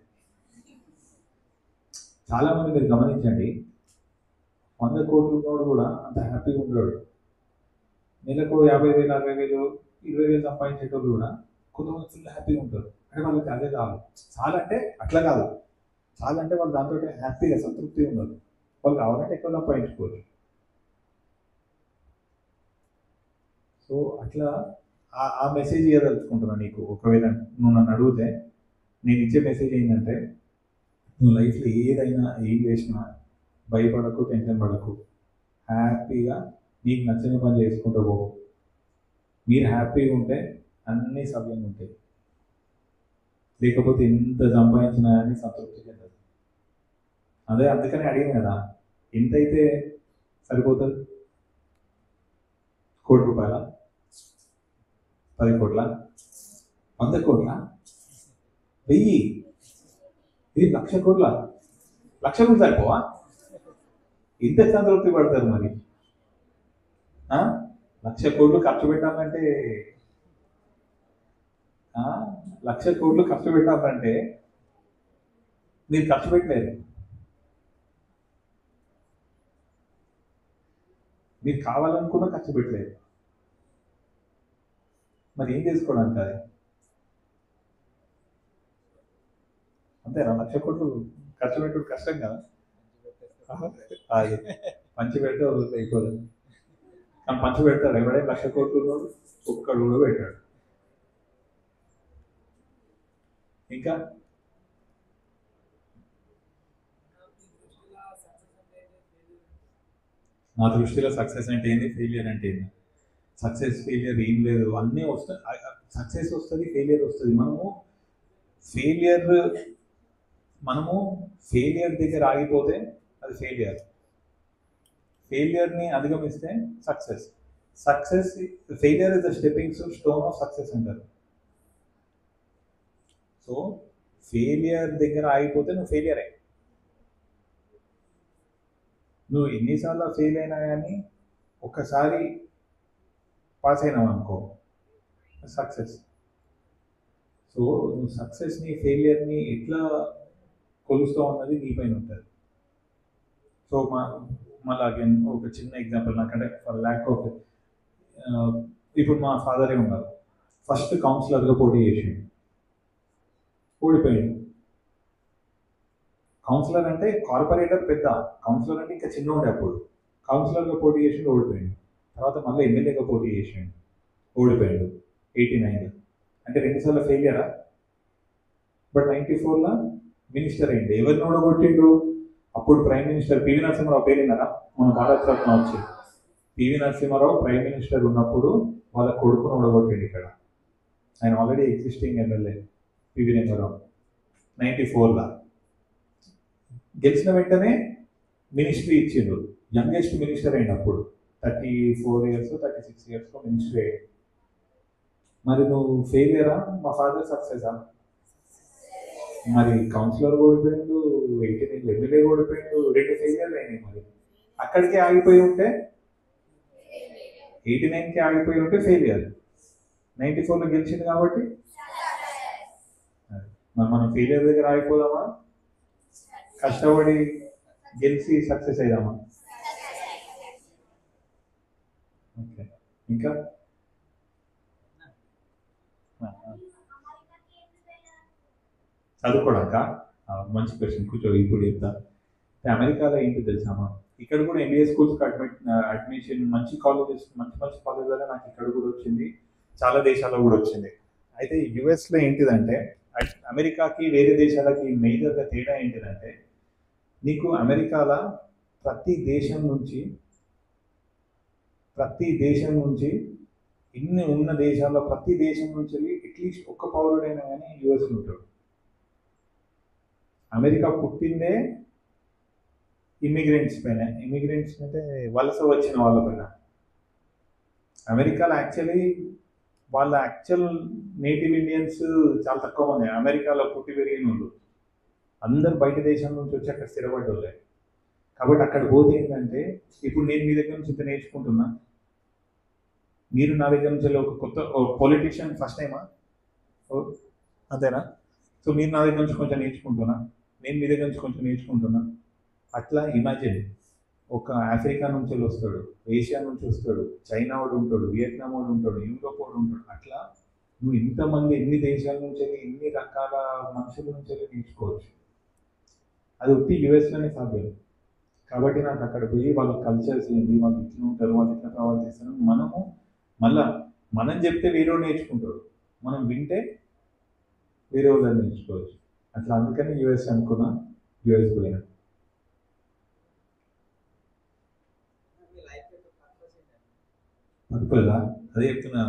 చాలామంది మీరు గమనించండి, 100 కోట్లు ఉన్నోడు కూడా అంత హ్యాపీగా ఉండడు. నెలకు 50,000, 60,000, 20,000 సంపాదించేటోళ్ళు కూడా కొంతమంది ఫుల్ హ్యాపీగా ఉంటారు. అంటే వాళ్ళకి అదే చాలు. చాలా అంటే అట్లా కాదు, చాలా అంటే వాళ్ళు దాంతో హ్యాపీగా సంతృప్తిగా ఉన్నారు. వాళ్ళు కావాలంటే ఎక్కువ సంపాదించుకోవచ్చు. సో అట్లా ఆ మెసేజ్ ఇవ్వదలుచుకుంటున్నాను నీకు. ఒకవేళ నువ్వు నన్ను అడిగితే నేను ఇచ్చే మెసేజ్ ఏంటంటే, నువ్వు లైఫ్లో ఏదైనా ఏం చేసినా భయపడకు, టెన్షన్ పడకు, హ్యాపీగా నీకు నచ్చిన పని చేసుకుంటూ పో. మీరు హ్యాపీగా ఉంటే అన్నీ సవ్యంగా ఉంటాయి. లేకపోతే ఎంత సంపాదించినా అని సంతృప్తి చెందదు. అదే అందుకని అడిగాను కదా, ఎంతైతే సరిపోతుంది? 1 కోటి రూపాయల, 10 కోట్ల, 100 కోట్ల, 1000, ఇది 1,00,000 కోట్ల. 1,00,000 కూడా సరిపోవా? ఎంత సంతృప్తి పడతారు మరి? 1,00,000 కోట్లు ఖర్చు పెట్టాలంటే, 1,00,000 కోట్లు ఖర్చు పెట్టాలంటే మీరు ఖర్చు పెట్టలేరు. మీరు కావాలనుకున్నా ఖర్చు పెట్టలేదు. మరి ఏం చేసుకోవడానికి అది? అంతేనా? 1,00,000 కోట్లు ఖర్చు పెట్టడం కష్టం కదా. పంచి పెడితే అయిపోలేదు. కానీ పంచి పెడతాడు ఎవడే? 1,00,000 కోట్లు ఒక్కడు కూడా పెట్టాడు. ఇంకా నా దృష్టిలో సక్సెస్ అంటే ఏంది, ఫెయిలియర్ అంటే ఏంది? సక్సెస్ ఫెయిలియర్ ఏం లేదు, అన్నీ వస్తాయి. సక్సెస్ వస్తుంది, ఫెయిలియర్ వస్తుంది. మనము ఫెయిలియర్ దగ్గర ఆగిపోతే అది ఫెయిలియర్. ఫెయిలియర్ని అధిగమిస్తే success. Failure is the stepping stone of success అంటారు. సో ఫెయిలియర్ దగ్గర ఆగిపోతే నువ్వు ఫెయిలియరే. నువ్వు ఎన్నిసార్లు ఫెయిల్ అయినా కానీ ఒక్కసారి పాస్ అయినావు అనుకో, సక్సెస్. సో నువ్వు సక్సెస్ని, ఫెయిలియర్ని ఎట్లా కొలుస్తావు అన్నది నీ పైన ఉంటుంది. సో మళ్ళీ అగైన్ ఒక చిన్న ఎగ్జాంపుల్, నాకంటే ఫర్ ల్యాక్ ఆఫ్ ఇప్పుడు మా ఫాదరే ఉన్నారు, ఫస్ట్ కౌన్సిలర్గా పోటీ చేసిండు, ఓడిపోయిండు. కౌన్సిలర్ అంటే కార్పొరేటర్ పెద్ద, కౌన్సిలర్ అంటే ఇంకా చిన్న ఉండే అప్పుడు. కౌన్సిలర్గా పోటీ చేసిండు, ఓడిపోయిండు. తర్వాత మళ్ళీ ఎమ్మెల్యేగా పోటీ చేసిండు, ఓడిపోయాడు 89. అంటే 2 సార్లు ఫెయిలియరా? బట్ 94లో మినిస్టర్ అయింది. ఎవరిని ఓడగొట్టిండు? అప్పుడు ప్రైమ్ మినిస్టర్ పివి నరసింహారావు పేరున్నారా? మన భారత రత్న వచ్చి పివి నరసింహారావు ప్రైమ్ మినిస్టర్ ఉన్నప్పుడు వాళ్ళ కొడుకును ఓడగొట్టిండు ఇక్కడ. ఆయన already existing MLA PV Narasimha Rao. 94లో గెలిచిన వెంటనే మినిస్ట్రీ ఇచ్చిండు, యంగెస్ట్ మినిస్టర్ అయింది అప్పుడు. 34 ఇయర్స్ 36 ఇయర్స్లో మినిస్ట్రీ అయ్యింది. మరి నువ్వు ఫెయిలియరా? మా ఫాదర్ సక్సెసా? మరి కౌన్సిలర్ ఓడిపోయిండు, 89 ఎమ్మెల్యే ఓడిపోయిండు, 2 ఫెయిలియర్లు అయినాయి. మరి అక్కడికి ఆగిపోయి ఉంటే 89కి ఆగిపోయి ఉంటే ఫెయిలియర్, 94లో గెలిచింది కాబట్టి మరి మనం ఫెయిలియర్ దగ్గర ఆగిపోదామా? కష్టపడి గెలిచి సక్సెస్ అయ్యామా? ఓకే, ఇంకా చదువుకోవడాక మంచి క్వశ్చన్, కూర్చో ఇప్పుడు చెప్తా. అమెరికాలో ఏంటి తెలుసామా, ఇక్కడ కూడా ఎంబీఏ స్కూల్స్కి అడ్మిషన్ మంచి కాలేజెస్, మంచి మంచి కాలేజెస్ నాకు ఇక్కడ కూడా వచ్చింది, చాలా దేశాల్లో కూడా వచ్చింది. అయితే యుఎస్లో ఏంటిదంటే, అమెరికాకి వేరే దేశాలకి మేజర్గా తేడా ఏంటిదంటే, నీకు అమెరికాలో ప్రతి దేశం నుంచి ఇన్ని ఉన్న దేశాల్లో ప్రతి దేశం నుంచి అట్లీస్ట్ ఒక్క పౌరుడైనా కానీ యుఎస్లో ఉంటాడు. అమెరికా పుట్టిందే ఇమిగ్రెంట్స్ పైన, ఇమిగ్రెంట్స్ అంటే వలస వచ్చిన వాళ్ళ పైన. అమెరికాలో యాక్చువల్లీ వాళ్ళ యాక్చువల్ నేటివ్ ఇండియన్స్ చాలా తక్కువ మంది, అమెరికాలో పుట్టి పెరిగిన వాళ్ళు అందరు బయట దేశం నుంచి వచ్చి అక్కడ స్థిరపడ్డ వాళ్ళే. కాబట్టి అక్కడ పోతే ఏంటంటే, ఇప్పుడు నేను మీ దగ్గర నుంచి ఇంత నేర్చుకుంటున్నా, మీరు నా దగ్గర నుంచి ఒక కొత్త పొలిటీషియన్ ఫస్ట్ టైమా, అంతేనా? సో మీరు నా దగ్గర నుంచి కొంచెం నేర్చుకుంటున్నా, నేను మీ దగ్గర నుంచి కొంచెం నేర్చుకుంటున్నా. అట్లా ఇమాజిన్, ఒక ఆఫ్రికా నుంచి వస్తాడు, ఏషియా నుంచి వస్తాడు, చైనా వాడు ఉంటాడు, వియత్నాం వాడు ఉంటాడు, యూరోప్ వాడు ఉంటాడు. అట్లా నువ్వు ఇంతమంది ఎన్ని దేశాల నుంచి ఎన్ని రకాల మనుషుల నుంచి నేర్చుకోవచ్చు. అది ఒట్టి యుఎస్లోనే సాధ్యం. కాబట్టి నాకు అక్కడ పోయి వాళ్ళ కల్చర్స్ ఏంటి, వాళ్ళు ఇట్లా ఉంటారు, వాళ్ళు ఇట్లా ప్రవర్తిస్తారు, మనం చెప్తే వేరే నేర్చుకుంటాడు, మనం వింటే వేరే వాళ్ళని నేర్చుకోవచ్చు. అట్లా అందుకని యుఎస్ అనుకున్నా, యుఎస్ పోయినా. పర్పల్గా అదే చెప్తున్నా.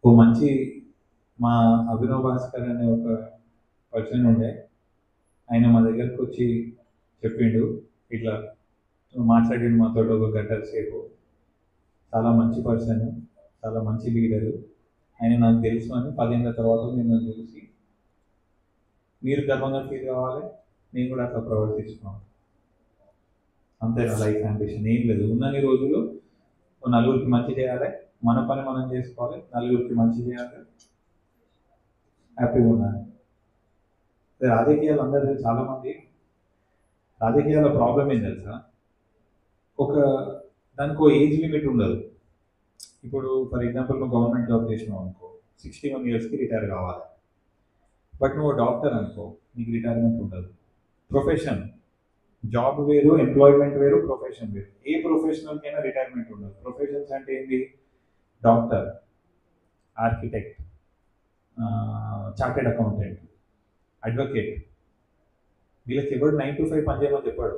ఓ మంచి మా అభినవ్ భాస్కర్ అనే ఒక పర్సన్ ఉండే, ఆయన మా దగ్గరకు వచ్చి చెప్పిండు, ఇట్లా మాట్లాడిండు మాతో ఒక గంట సేపు. చాలా మంచి పర్సన్, చాలా మంచి లీడరు, ఆయన నాకు తెలుసు అని 10 ఏళ్ళ తర్వాత నేను చూసి మీరు గర్వంగా ఫీల్ కావాలి, నేను కూడా అట్లా ప్రవర్తిస్తున్నాను. అంతే నా లైఫ్ అంబిషన్, ఏం లేదు. ఉన్నన్ని రోజులు నలుగురికి మంచి చేయాలి, మన పని మనం చేసుకోవాలి, నలుగురికి మంచి చేయాలి, హ్యాపీగా ఉండాలి. రాజకీయాలు అందరూ చాలామంది రాజకీయాల ప్రాబ్లం ఏం తెలుసా, దానికి ఏజ్ లిమిట్ ఉండదు. ఇప్పుడు ఫర్ ఎగ్జాంపుల్ నువ్వు గవర్నమెంట్ జాబ్ చేసినావు అనుకో, 61 ఇయర్స్కి రిటైర్ కావాలి. బట్ నువ్వు డాక్టర్ అనుకో, నీకు రిటైర్మెంట్ ఉండదు. ప్రొఫెషన్, జాబ్ వేరు, ఎంప్లాయ్మెంట్ వేరు, ప్రొఫెషన్ వేరు. ఏ ప్రొఫెషనల్కైనా రిటైర్మెంట్ ఉండదు. ప్రొఫెషన్స్ అంటే ఏంటి? Doctor, architect, chartered accountant, advocate, వీళ్ళకి ఎవరు 9 to 5 పని చేయమని చెప్పాడు.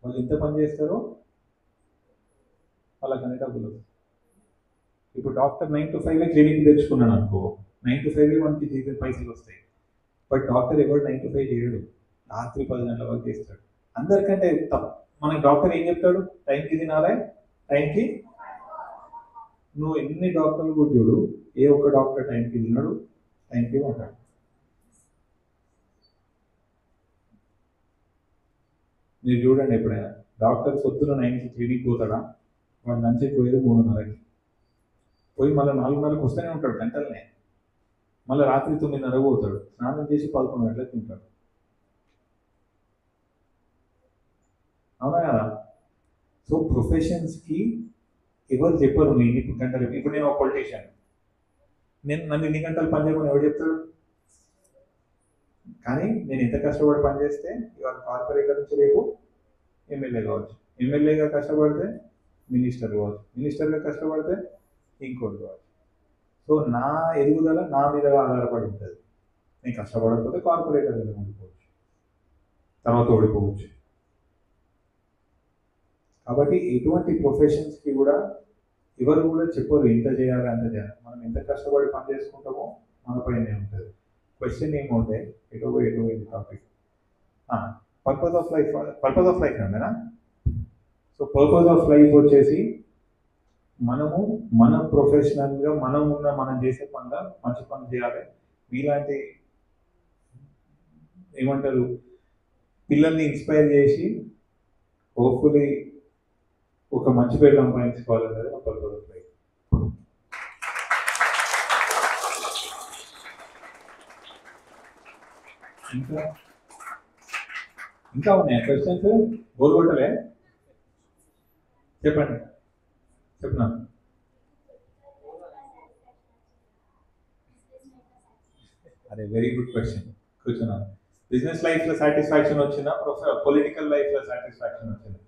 వాళ్ళు ఎంత పని చేస్తారో వాళ్ళకి అన్ని డబ్బులు. ఇప్పుడు డాక్టర్ 9 to 5 క్లినిక్ తెచ్చుకున్నాడు అనుకో, 9 to 5 మనకి జీతం పైసలు వస్తాయి. బట్ డాక్టర్ ఎవరు 9 to 5 చేయడు, రాత్రి 10 గంటల వరకు చేస్తాడు. అందరికంటే మనకి డాక్టర్ ఏం చెప్తాడు? టైంకి తినాలి, టైంకి. నువ్వు ఎన్ని డాక్టర్లు కూడా చూడు, ఏ ఒక్క డాక్టర్ టైంకి తిన్నాడు, టైంకి ఉంటాడు. మీరు చూడండి, ఎప్పుడైనా డాక్టర్ పొద్దున 9కి క్లినిక్ పోతాడా? వాడు లంచ్కి పోయేది 3:30కి, పోయి మళ్ళీ 4:30కి వస్తూనే ఉంటాడు గంటలనే. మళ్ళీ రాత్రి 9:30 పోతాడు, స్నానం చేసి 11 గంటలకు తింటాడు. అవునా కదా? సో ప్రొఫెషన్స్కి ఎవరు చెప్పరు నువ్వు ఇన్ని గంటలు. ఇప్పుడు నేను ఒక పొలిటీషియన్, నన్ను ఇన్ని గంటలు పని చేయమని ఎవరు చెప్తాడు? కానీ నేను ఎంత కష్టపడి పనిచేస్తే ఇవాళ కార్పొరేటర్ నుంచి రేపు ఎమ్మెల్యే కావచ్చు, ఎమ్మెల్యేగా కష్టపడితే మినిస్టర్ కావచ్చు, మినిస్టర్గా కష్టపడితే ఇంకోటి కావచ్చు. సో నా ఎదుగుదల నా మీద ఆధారపడి ఉంటుంది. నేను కష్టపడకపోతే కార్పొరేటర్ ఉండిపోవచ్చు, తర్వాత ఓడిపోవచ్చు. కాబట్టి ఎటువంటి ప్రొఫెషన్స్కి కూడా ఎవరు కూడా చెప్పరు ఇంత చేయాలి అంత చేయాలి. మనం ఎంత కష్టపడి పని చేసుకుంటామో మన పైనే ఉంటుంది. క్వశ్చన్ ఏముంటే ఎటు టాపిక్ పర్పస్ ఆఫ్ లైఫ్ అంటేనా? సో పర్పస్ ఆఫ్ లైఫ్ వచ్చేసి మనము మన ప్రొఫెషనల్గా మనం చేసే పనిగా మంచి పని చేయాలి. మీలాంటి ఏమంటారు పిల్లల్ని ఇన్స్పైర్ చేసి హోప్ఫుల్లీ ఒక మంచి పేరు సంపాదించుకోవాలనేది నా పర్పస్ ఆఫ్ లైఫ్. ఇంకా ఉన్నాయా క్వశ్చన్స్? బోర్ కొట్టలే? చెప్పండి. అదే వెరీ గుడ్ క్వశ్చన్. కూర్చున్నాను. బిజినెస్ లైఫ్లో సాటిస్ఫాక్షన్ వచ్చినా, పొలిటికల్ లైఫ్లో సాటిస్ఫాక్షన్ వచ్చింది.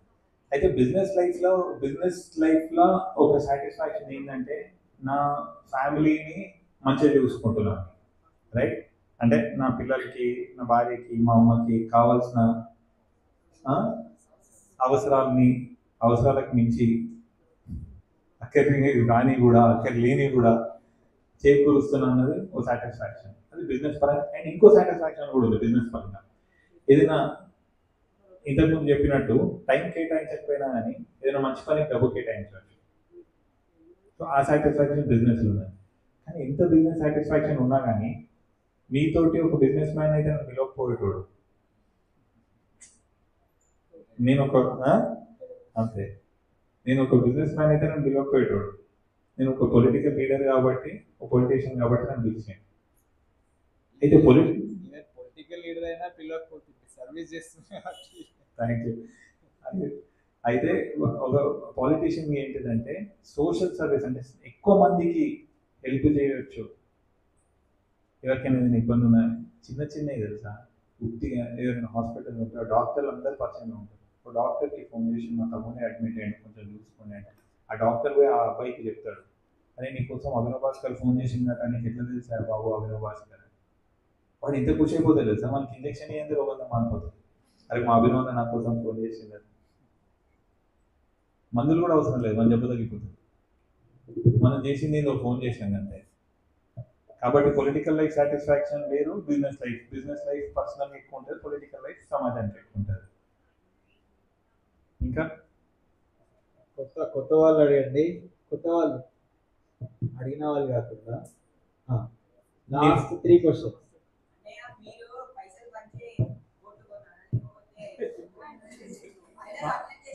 అయితే బిజినెస్ లైఫ్లో ఒక సాటిస్ఫాక్షన్ ఏంటంటే నా ఫ్యామిలీని మంచిగా చూసుకుంటున్నాను, రైట్? అంటే నా పిల్లలకి, నా భార్యకి, మా అమ్మకి కావాల్సిన అవసరాలకు మించి అక్కర్లేని కూడా చేకూరుస్తున్నా అన్నది ఒక సాటిస్ఫాక్షన్. అది బిజినెస్ పరంగా. అండ్ ఇంకో సాటిస్ఫాక్షన్ కూడా ఉంది బిజినెస్ పరంగా. ఏదైనా ఇంతకుముందు చెప్పినట్టు టైం కేటాయించకపోయినా కానీ ఏదైనా మంచి పని డబ్బు కేటాయించవచ్చు. సో ఆ సాటిస్ఫాక్షన్ బిజినెస్లో ఉన్నది. కానీ ఎంత బిజినెస్ సాటిస్ఫాక్షన్ ఉన్నా కానీ మీతోటి ఒక బిజినెస్ మ్యాన్ అయితే నన్ను పిలవకపోయేటోడు. అంతే, నేను ఒక బిజినెస్ మ్యాన్ అయితే నన్ను పిలవకపోయేటోడు. నేను ఒక పొలిటికల్ లీడర్ కాబట్టి, ఒక పొలిటీషియన్ కాబట్టి నన్ను పిలిచాను. అయితే పొలిటికల్ లీడర్ అయినా పిలవకపోతే సర్వీస్ చేస్తున్నా. Thank you. అయితే ఒక పాలిటీషియన్ ఏంటిదంటే సోషల్ సర్వీస్, అంటే ఎక్కువ మందికి హెల్ప్ చేయవచ్చు. ఎవరికైనా ఏదైనా ఇబ్బంది ఉన్నా చిన్నవి తెలుసా, ఉట్టిగా ఏదైనా హాస్పిటల్ ఉంటే డాక్టర్లు అందరూ పరిచయంగా ఉంటారు. ఒక డాక్టర్కి ఫోన్ చేసి మా తమ్ముడే అడ్మిట్ అయ్యండి కొంచెం చూసుకోండి అంటే ఆ డాక్టర్ పోయి ఆ అబ్బాయికి చెప్తాడు, అరే నీకోసం అభినవ్ భాస్కర్ ఫోన్ చేసిందట, నీకు ఎట్లా తెలుసా బాబు అభినవ్ భాస్కర్? వాడు ఇంత ఖుషి అయిపోతుంది తెలుసా, మనకి ఇంజక్షన్ ఏంది రోగంగా మారిపోతుంది. అరే మా అభినవ్ నా కోసం ఫోన్ చేసిందట. మందులు కూడా అవసరం లేదు, మనం జబ్బు తగ్గిపోతుంది. మనం చేసింది ఏదో ఫోన్ చేసాం అంతే. కాబట్టి పొలిటికల్ లైఫ్ సాటిస్ఫాక్షన్ వేరు, బిజినెస్ లైఫ్ పర్సనల్గా ఎక్కువ ఉంటుంది, పొలిటికల్ లైఫ్ సమాజానికి ఎక్కువ ఉంటుంది. ఇంకా కొత్త వాళ్ళు అడగండి. కొత్త వాళ్ళు అడిగిన వాళ్ళు కాకుండా last 3 questions.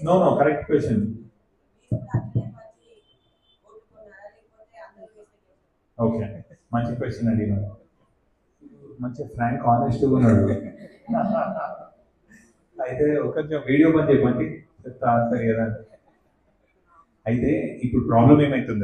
No correct question. Okay, మంచి క్వశ్చన్ అడిగినాడు. మంచి ఫ్రాంక్ ఆనెస్ట్గా ఉన్నాడు. అయితే కొంచెం వీడియో బంద్ చేయమంటే చెప్తా ఆన్సర్ కదా. అయితే ఇప్పుడు ప్రాబ్లం ఏమవుతుంది